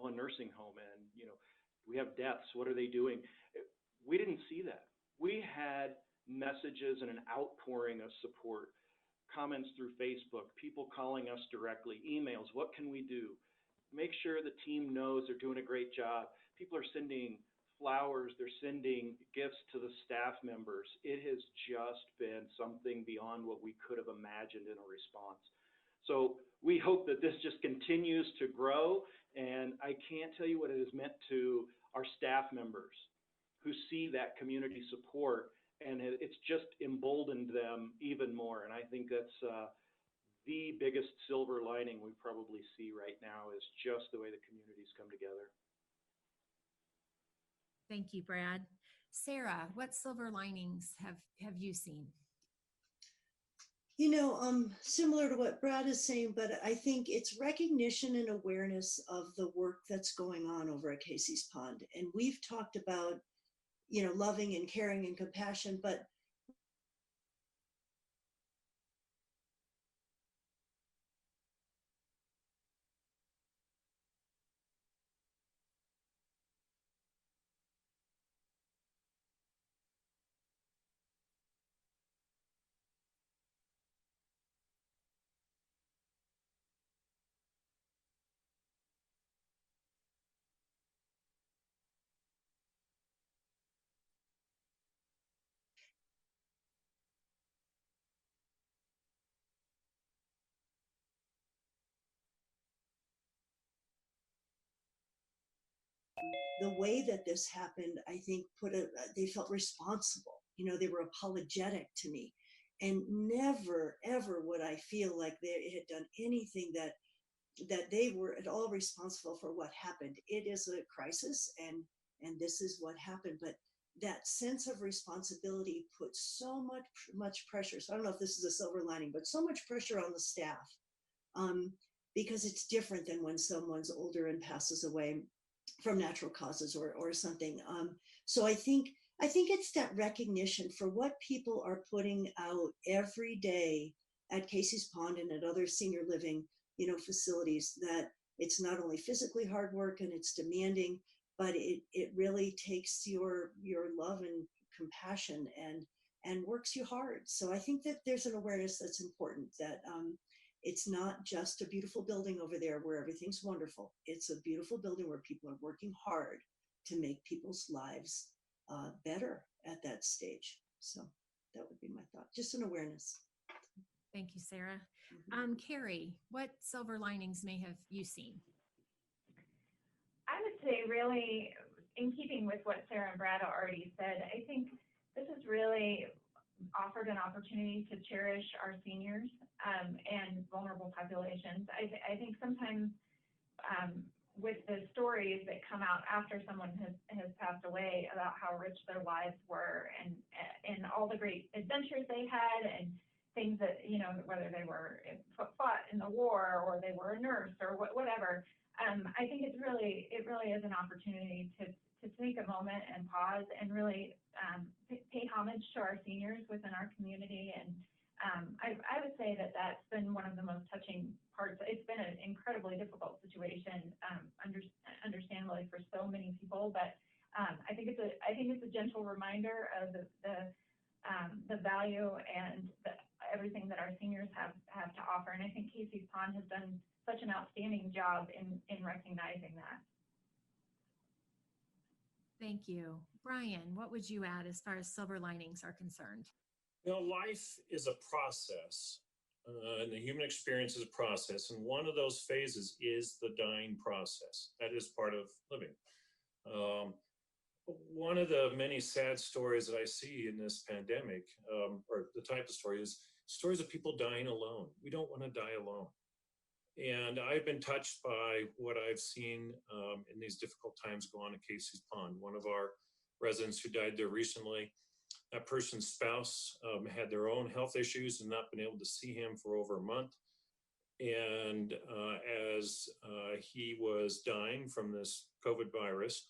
A nursing home, and we have deaths. What are they doing? We didn't see that. We had messages and an outpouring of support, comments through Facebook, people calling us directly, emails. What can we do? Make sure the team knows they're doing a great job. People are sending flowers, they're sending gifts to the staff members. It has just been something beyond what we could have imagined in a response. So we hope that this just continues to grow, and I can't tell you what it has meant to our staff members who see that community support, and it's just emboldened them even more. And I think that's the biggest silver lining we probably see right now, is just the way the communities come together. Thank you, Brad. Sarah, what silver linings have you seen? Similar to what Brad is saying, but I think it's recognition and awareness of the work that's going on over at Casey's Pond. And we've talked about, loving and caring and compassion, but the way that this happened, I think they felt responsible. They were apologetic to me, and never ever would I feel like they had done anything that they were at all responsible for what happened. It is a crisis, and this is what happened. But that sense of responsibility puts so much pressure. So I don't know if this is a silver lining, but so much pressure on the staff, because it's different than when someone's older and passes away from natural causes or something. So I think it's that recognition for what people are putting out every day at Casey's Pond and at other senior living, facilities, that it's not only physically hard work and it's demanding, but it really takes your love and compassion and works you hard. So I think that there's an awareness that's important, that it's not just a beautiful building over there where everything's wonderful. It's a beautiful building where people are working hard to make people's lives better at that stage. So that would be my thought. Just an awareness. Thank you, Sarah. Mm-hmm. Kari, what silver linings may have you seen? I would say, really, in keeping with what Sarah and Brad already said, I think this has really offered an opportunity to cherish our seniors and vulnerable populations. I think sometimes with the stories that come out after someone has passed away about how rich their lives were and all the great adventures they had and things that, whether they were fought in the war or they were a nurse or whatever, I think it really is an opportunity to take a moment and pause and really pay homage to our seniors within our community. And I would say that that's been one of the most touching parts. It's been an incredibly difficult situation, understandably, for so many people. But I think it's a gentle reminder of the value and everything that our seniors have to offer. And I think Casey's Pond has done such an outstanding job in recognizing that. Thank you. Brian, what would you add as far as silver linings are concerned? Life is a process, and the human experience is a process. And one of those phases is the dying process. That is part of living. One of the many sad stories that I see in this pandemic, or the type of story, is stories of people dying alone. We don't want to die alone. And I've been touched by what I've seen in these difficult times go on at Casey's Pond. One of our residents who died there recently, that person's spouse had their own health issues and not been able to see him for over a month. And as he was dying from this COVID virus,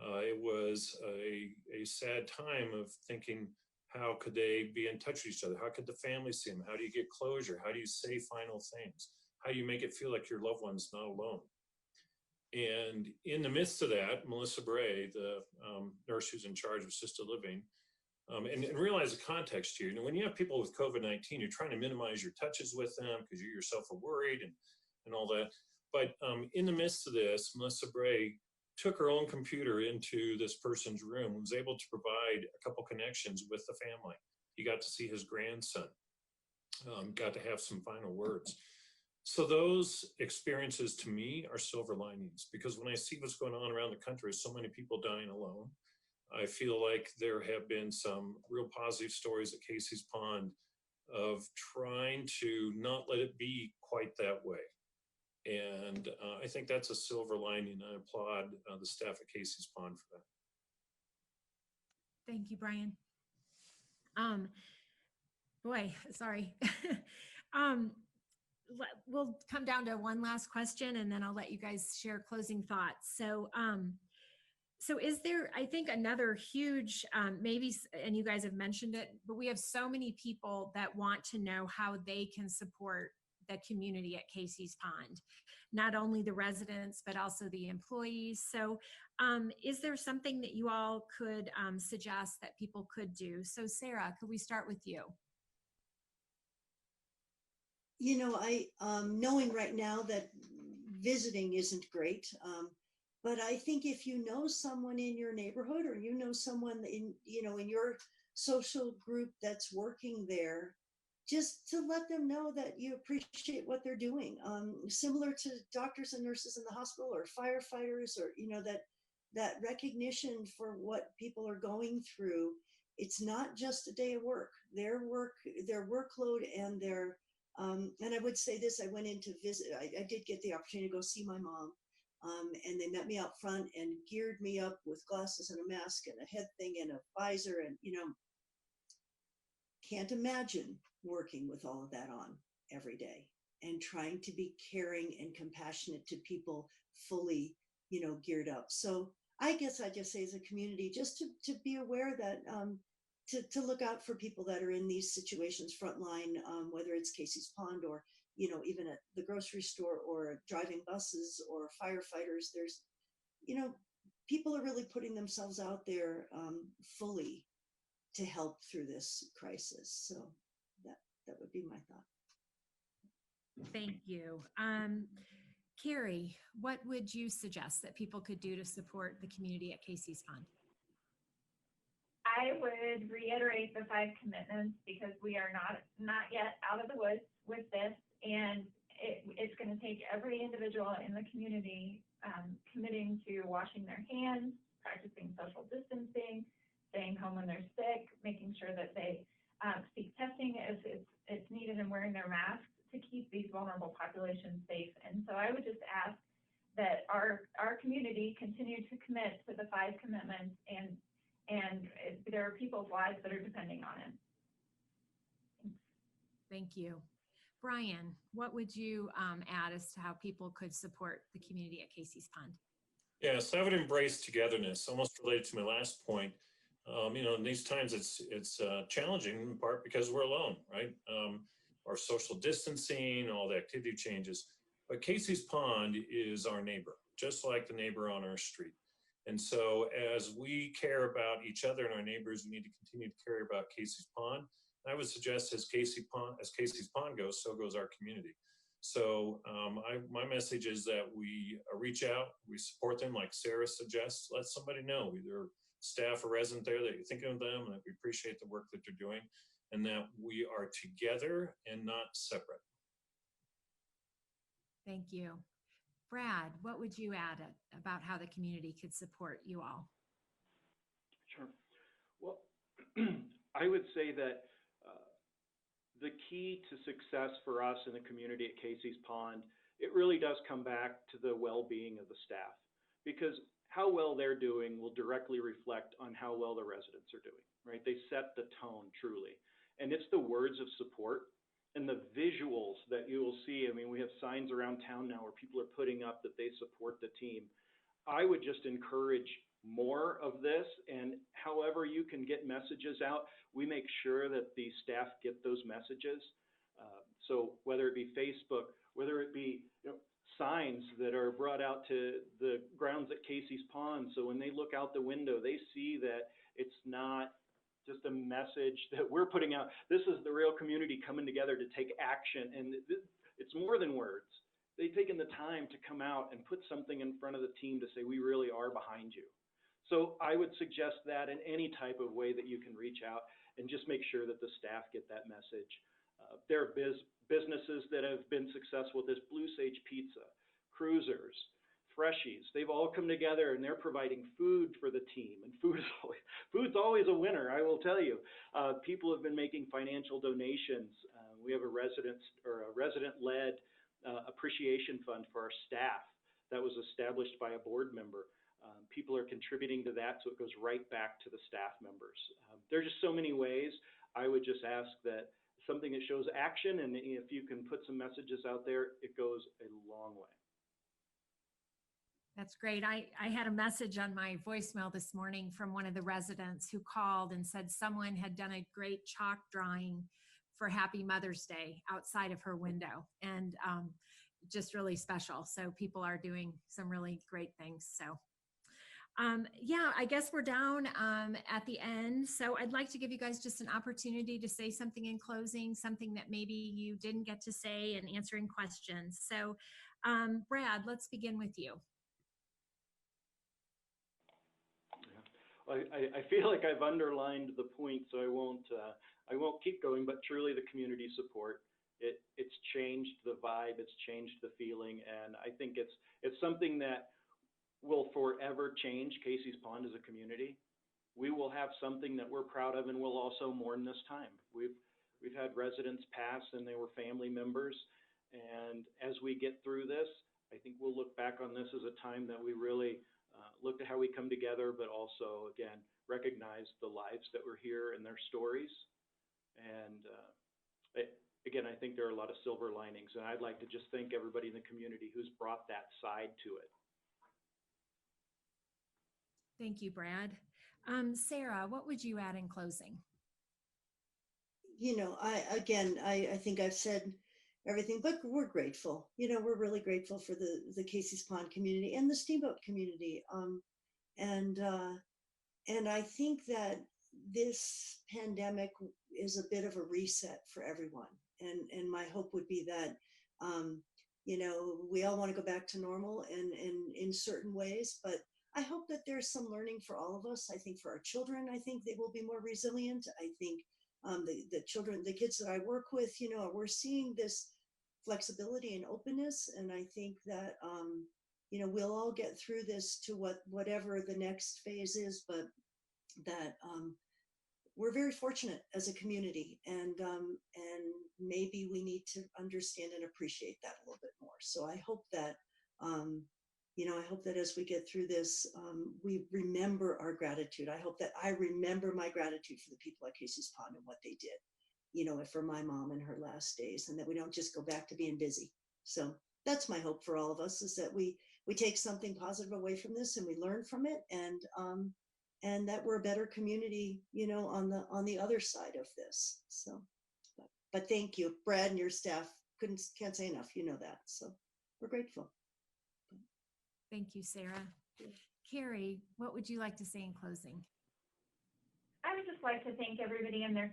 it was a sad time of thinking, how could they be in touch with each other? How could the family see him? How do you get closure? How do you say final things? How do you make it feel like your loved one's not alone? And in the midst of that, Melissa Bray, the nurse who's in charge of assisted living, and realize the context here. When you have people with COVID-19, you're trying to minimize your touches with them because you yourself are worried and all that. But in the midst of this, Melissa Bray took her own computer into this person's room and was able to provide a couple connections with the family. He got to see his grandson, got to have some final words. So those experiences to me are silver linings, because when I see what's going on around the country, so many people dying alone, I feel like there have been some real positive stories at Casey's Pond of trying to not let it be quite that way. And I think that's a silver lining. I applaud the staff at Casey's Pond for that. Thank you, Brian. Sorry. We'll come down to one last question and then I'll let you guys share closing thoughts. So is there, I think, another huge, maybe, and you guys have mentioned it, but we have so many people that want to know how they can support the community at Casey's Pond, not only the residents, but also the employees. So is there something that you all could suggest that people could do? So Sarah, could we start with you? I knowing right now that visiting isn't great, but I think if you know someone in your neighborhood, or someone in your social group that's working there, just to let them know that you appreciate what they're doing, similar to doctors and nurses in the hospital, or firefighters, or that that recognition for what people are going through. It's not just a day of work, their workload and their, and I would say this, I went in to visit, I did get the opportunity to go see my mom. And they met me out front and geared me up with glasses and a mask and a head thing and a visor. And, can't imagine working with all of that on every day and trying to be caring and compassionate to people fully, geared up. So I guess I just say as a community, just to be aware that, to look out for people that are in these situations frontline, whether it's Casey's Pond or, even at the grocery store or driving buses or firefighters. There's, people are really putting themselves out there fully to help through this crisis. So that would be my thought. Thank you. Kari, what would you suggest that people could do to support the community at Casey's Pond? I would reiterate the 5 commitments because we are not yet out of the woods with this, and it's going to take every individual in the community committing to washing their hands, practicing social distancing, staying home when they're sick, making sure that they seek testing if it's needed, and wearing their masks to keep these vulnerable populations safe. And so I would just ask that our community continue to commit to the 5 commitments, and there are people's lives that are depending on it. Thanks. Thank you. Brian, what would you add as to how people could support the community at Casey's Pond? Yeah, so I would embrace togetherness, almost related to my last point. In these times it's challenging in part because we're alone, right? Our social distancing, all the activity changes. But Casey's Pond is our neighbor, just like the neighbor on our street. And so as we care about each other and our neighbors, we need to continue to care about Casey's Pond. And I would suggest as Casey's Pond goes, so goes our community. So my message is that we reach out, we support them like Sarah suggests. Let somebody know, either staff or resident there, that you're thinking of them, and that we appreciate the work that they're doing, and that we are together and not separate. Thank you. Brad, what would you add about how the community could support you all? Sure. Well, I would say that the key to success for us in the community at Casey's Pond, it really does come back to the well-being of the staff, because how well they're doing will directly reflect on how well the residents are doing, right? They set the tone truly. And it's the words of support and the visuals that you will see. I mean, we have signs around town now where people are putting up that they support the team. I would just encourage more of this, and however you can get messages out, we make sure that the staff get those messages. So whether it be Facebook, whether it be signs that are brought out to the grounds at Casey's Pond, so when they look out the window, they see that it's not just a message that we're putting out. This is the real community coming together to take action, and it's more than words. They've taken the time to come out and put something in front of the team to say, we really are behind you. So I would suggest that in any type of way that you can reach out and just make sure that the staff get that message. There are businesses that have been successful with this: Blue Sage Pizza, Cruisers, Freshies. They've all come together and they're providing food for the team. And food's always a winner, I will tell you. People have been making financial donations. We have a resident-led appreciation fund for our staff that was established by a board member. People are contributing to that, so it goes right back to the staff members. There are just so many ways. I would just ask that something that shows action, and if you can put some messages out there, it goes a long way. That's great. I had a message on my voicemail this morning from one of the residents who called and said someone had done a great chalk drawing for Happy Mother's Day outside of her window, and just really special. So people are doing some really great things. So yeah, I guess we're down at the end. So I'd like to give you guys just an opportunity to say something in closing, something that maybe you didn't get to say, and answering questions. So Brad, let's begin with you. I feel like I've underlined the point, so I won't keep going, but truly the community support, it's changed the vibe, it's changed the feeling, and I think it's something that will forever change Casey's Pond as a community. We will have something that we're proud of, and we'll also mourn this time. We've had residents pass and they were family members, and as we get through this, I think we'll look back on this as a time that we really looked at how we come together, but also, again, recognize the lives that were here and their stories. And again, I think there are a lot of silver linings, and I'd like to just thank everybody in the community who's brought that side to it. Thank you, Brad. Sarah, what would you add in closing? You know, I think I've said everything, but we're grateful. You know, we're really grateful for the Casey's Pond community and the Steamboat community. And I think that this pandemic is a bit of a reset for everyone. And my hope would be that, you know, we all want to go back to normal and in certain ways, but I hope that there's some learning for all of us. I think for our children, I think they will be more resilient. I think the kids that I work with, you know, we're seeing this flexibility and openness. And I think that, you know, we'll all get through this to whatever the next phase is, but that we're very fortunate as a community, and maybe we need to understand and appreciate that a little bit more. So I hope that, you know, I hope that as we get through this, we remember our gratitude. I hope that I remember my gratitude for the people at Casey's Pond and what they did, you know, for my mom in her last days, and that we don't just go back to being busy. So that's my hope for all of us, is that we take something positive away from this and we learn from it, and that we're a better community, you know, on the other side of this. So, but thank you, Brad, and your staff. Can't say enough. You know that. So we're grateful. Thank you, Sarah. Kari, what would you like to say in closing? I would just like to thank everybody in the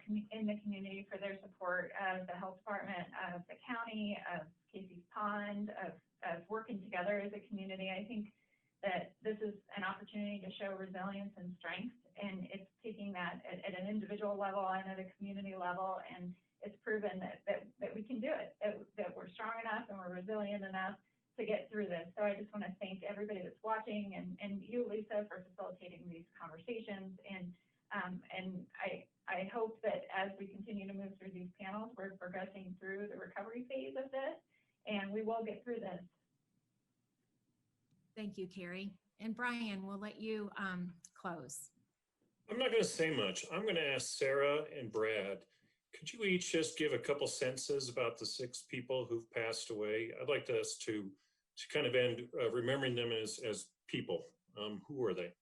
community for their support of the health department, of the county, of Casey's Pond, of working together as a community. I think that this is an opportunity to show resilience and strength, and it's taking that at an individual level and at a community level, and it's proven that we can do it, that we're strong enough and we're resilient enough to get through this. So I just want to thank everybody that's watching, and you, Lisa, for facilitating these conversations. And I hope that as we continue to move through these panels, we're progressing through the recovery phase of this, and we will get through this. Thank you, Kari. And Brian, we'll let you close. I'm not going to say much. I'm going to ask Sarah and Brad, could you each just give a couple sentences about the 6 people who've passed away? I'd like us to kind of end remembering them as people. Who were they?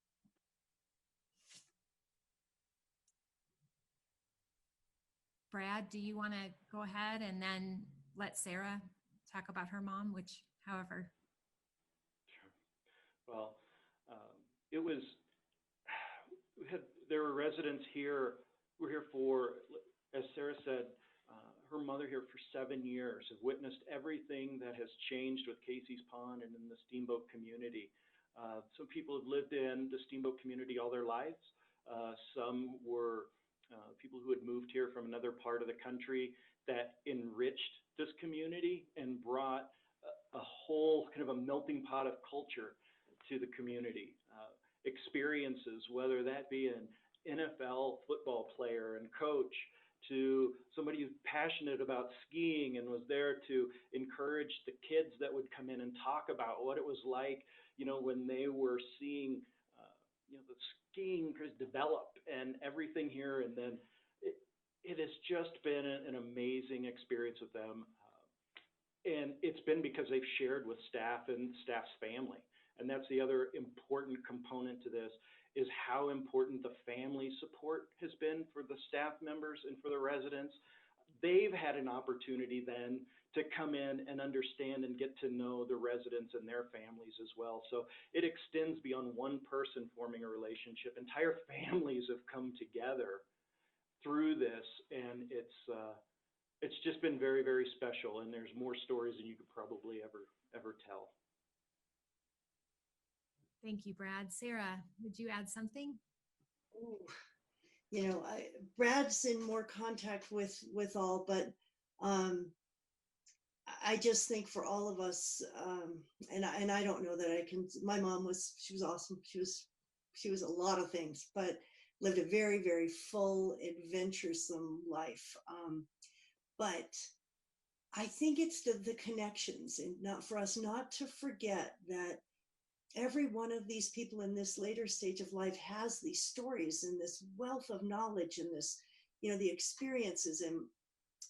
Brad, do you want to go ahead and then let Sarah talk about her mom, which, however. Well, there were residents here who were here for, as Sarah said, her mother here for 7 years, have witnessed everything that has changed with Casey's Pond and in the Steamboat community. Some people have lived in the Steamboat community all their lives. Some were people who had moved here from another part of the country that enriched this community and brought a whole kind of a melting pot of culture to the community. Experiences, whether that be an NFL football player and coach, to somebody who's passionate about skiing and was there to encourage the kids that would come in and talk about what it was like, you know, when they were seeing, you know, the skiing develop and everything here. And then it has just been an amazing experience with them. And it's been because they've shared with staff and staff's family. And that's the other important component to this, is how important the family support has been for the staff members and for the residents. They've had an opportunity then to come in and understand and get to know the residents and their families as well. So it extends beyond one person forming a relationship. Entire families have come together through this, and it's just been very, very special. And there's more stories than you could probably ever tell. Thank you, Brad. Sarah, would you add something? Ooh, you know, Brad's in more contact with all, but I just think for all of us, and I don't know that I can. My mom she was awesome. She was a lot of things, but lived a very, very full, adventuresome life. But I think it's the connections, and not for us not to forget that every one of these people in this later stage of life has these stories and this wealth of knowledge and this, the experiences,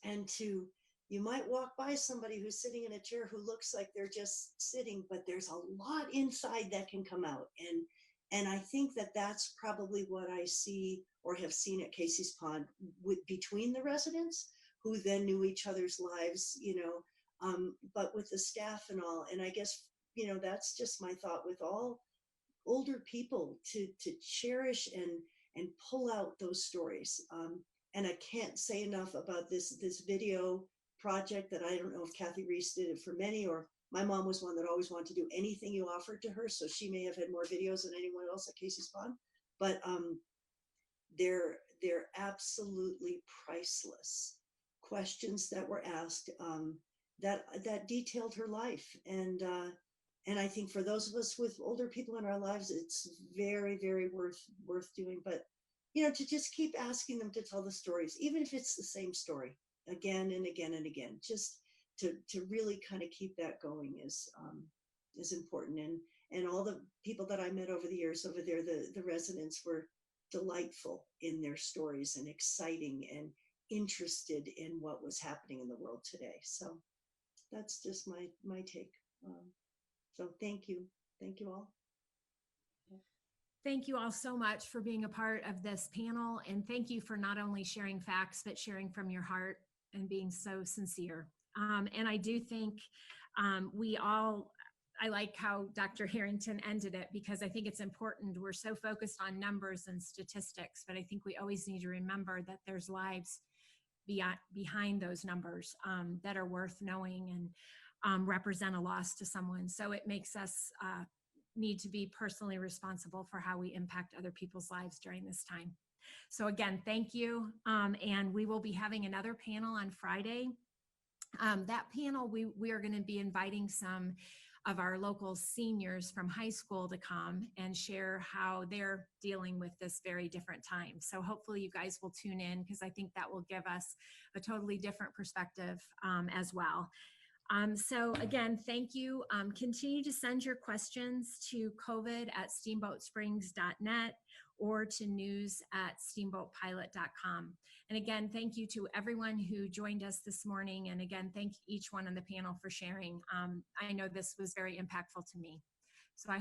and to, you might walk by somebody who's sitting in a chair who looks like they're just sitting, but there's a lot inside that can come out. And I think that that's probably what I see or have seen at Casey's Pond between the residents who then knew each other's lives, but with the staff and all. And I guess, that's just my thought with all older people to cherish and pull out those stories. And I can't say enough about this video project that I don't know if Kathy Reese did it for many, or my mom was one that always wanted to do anything you offered to her. So she may have had more videos than anyone else at Casey's Pond, but they're absolutely priceless questions that were asked that detailed her life. And I think for those of us with older people in our lives, it's very, very worth doing. But to just keep asking them to tell the stories, even if it's the same story again and again and again, just to really kind of keep that going is important. And all the people that I met over the years over there, the residents were delightful in their stories and exciting and interested in what was happening in the world today. So that's just my take. So thank you all. Thank you all so much for being a part of this panel, and thank you for not only sharing facts, but sharing from your heart and being so sincere. And I do think I like how Dr. Harrington ended it, because I think it's important. We're so focused on numbers and statistics, but I think we always need to remember that there's lives behind those numbers that are worth knowing and represent a loss to someone. So it makes us need to be personally responsible for how we impact other people's lives during this time. So again, thank you. And we will be having another panel on Friday. That panel, we are going to be inviting some of our local seniors from high school to come and share how they're dealing with this very different time. So hopefully you guys will tune in, because I think that will give us a totally different perspective as well. So again, thank you. Continue to send your questions to covid@steamboatsprings.net or to news@steamboatpilot.com. And again, thank you to everyone who joined us this morning. And again, thank each one on the panel for sharing. I know this was very impactful to me. So I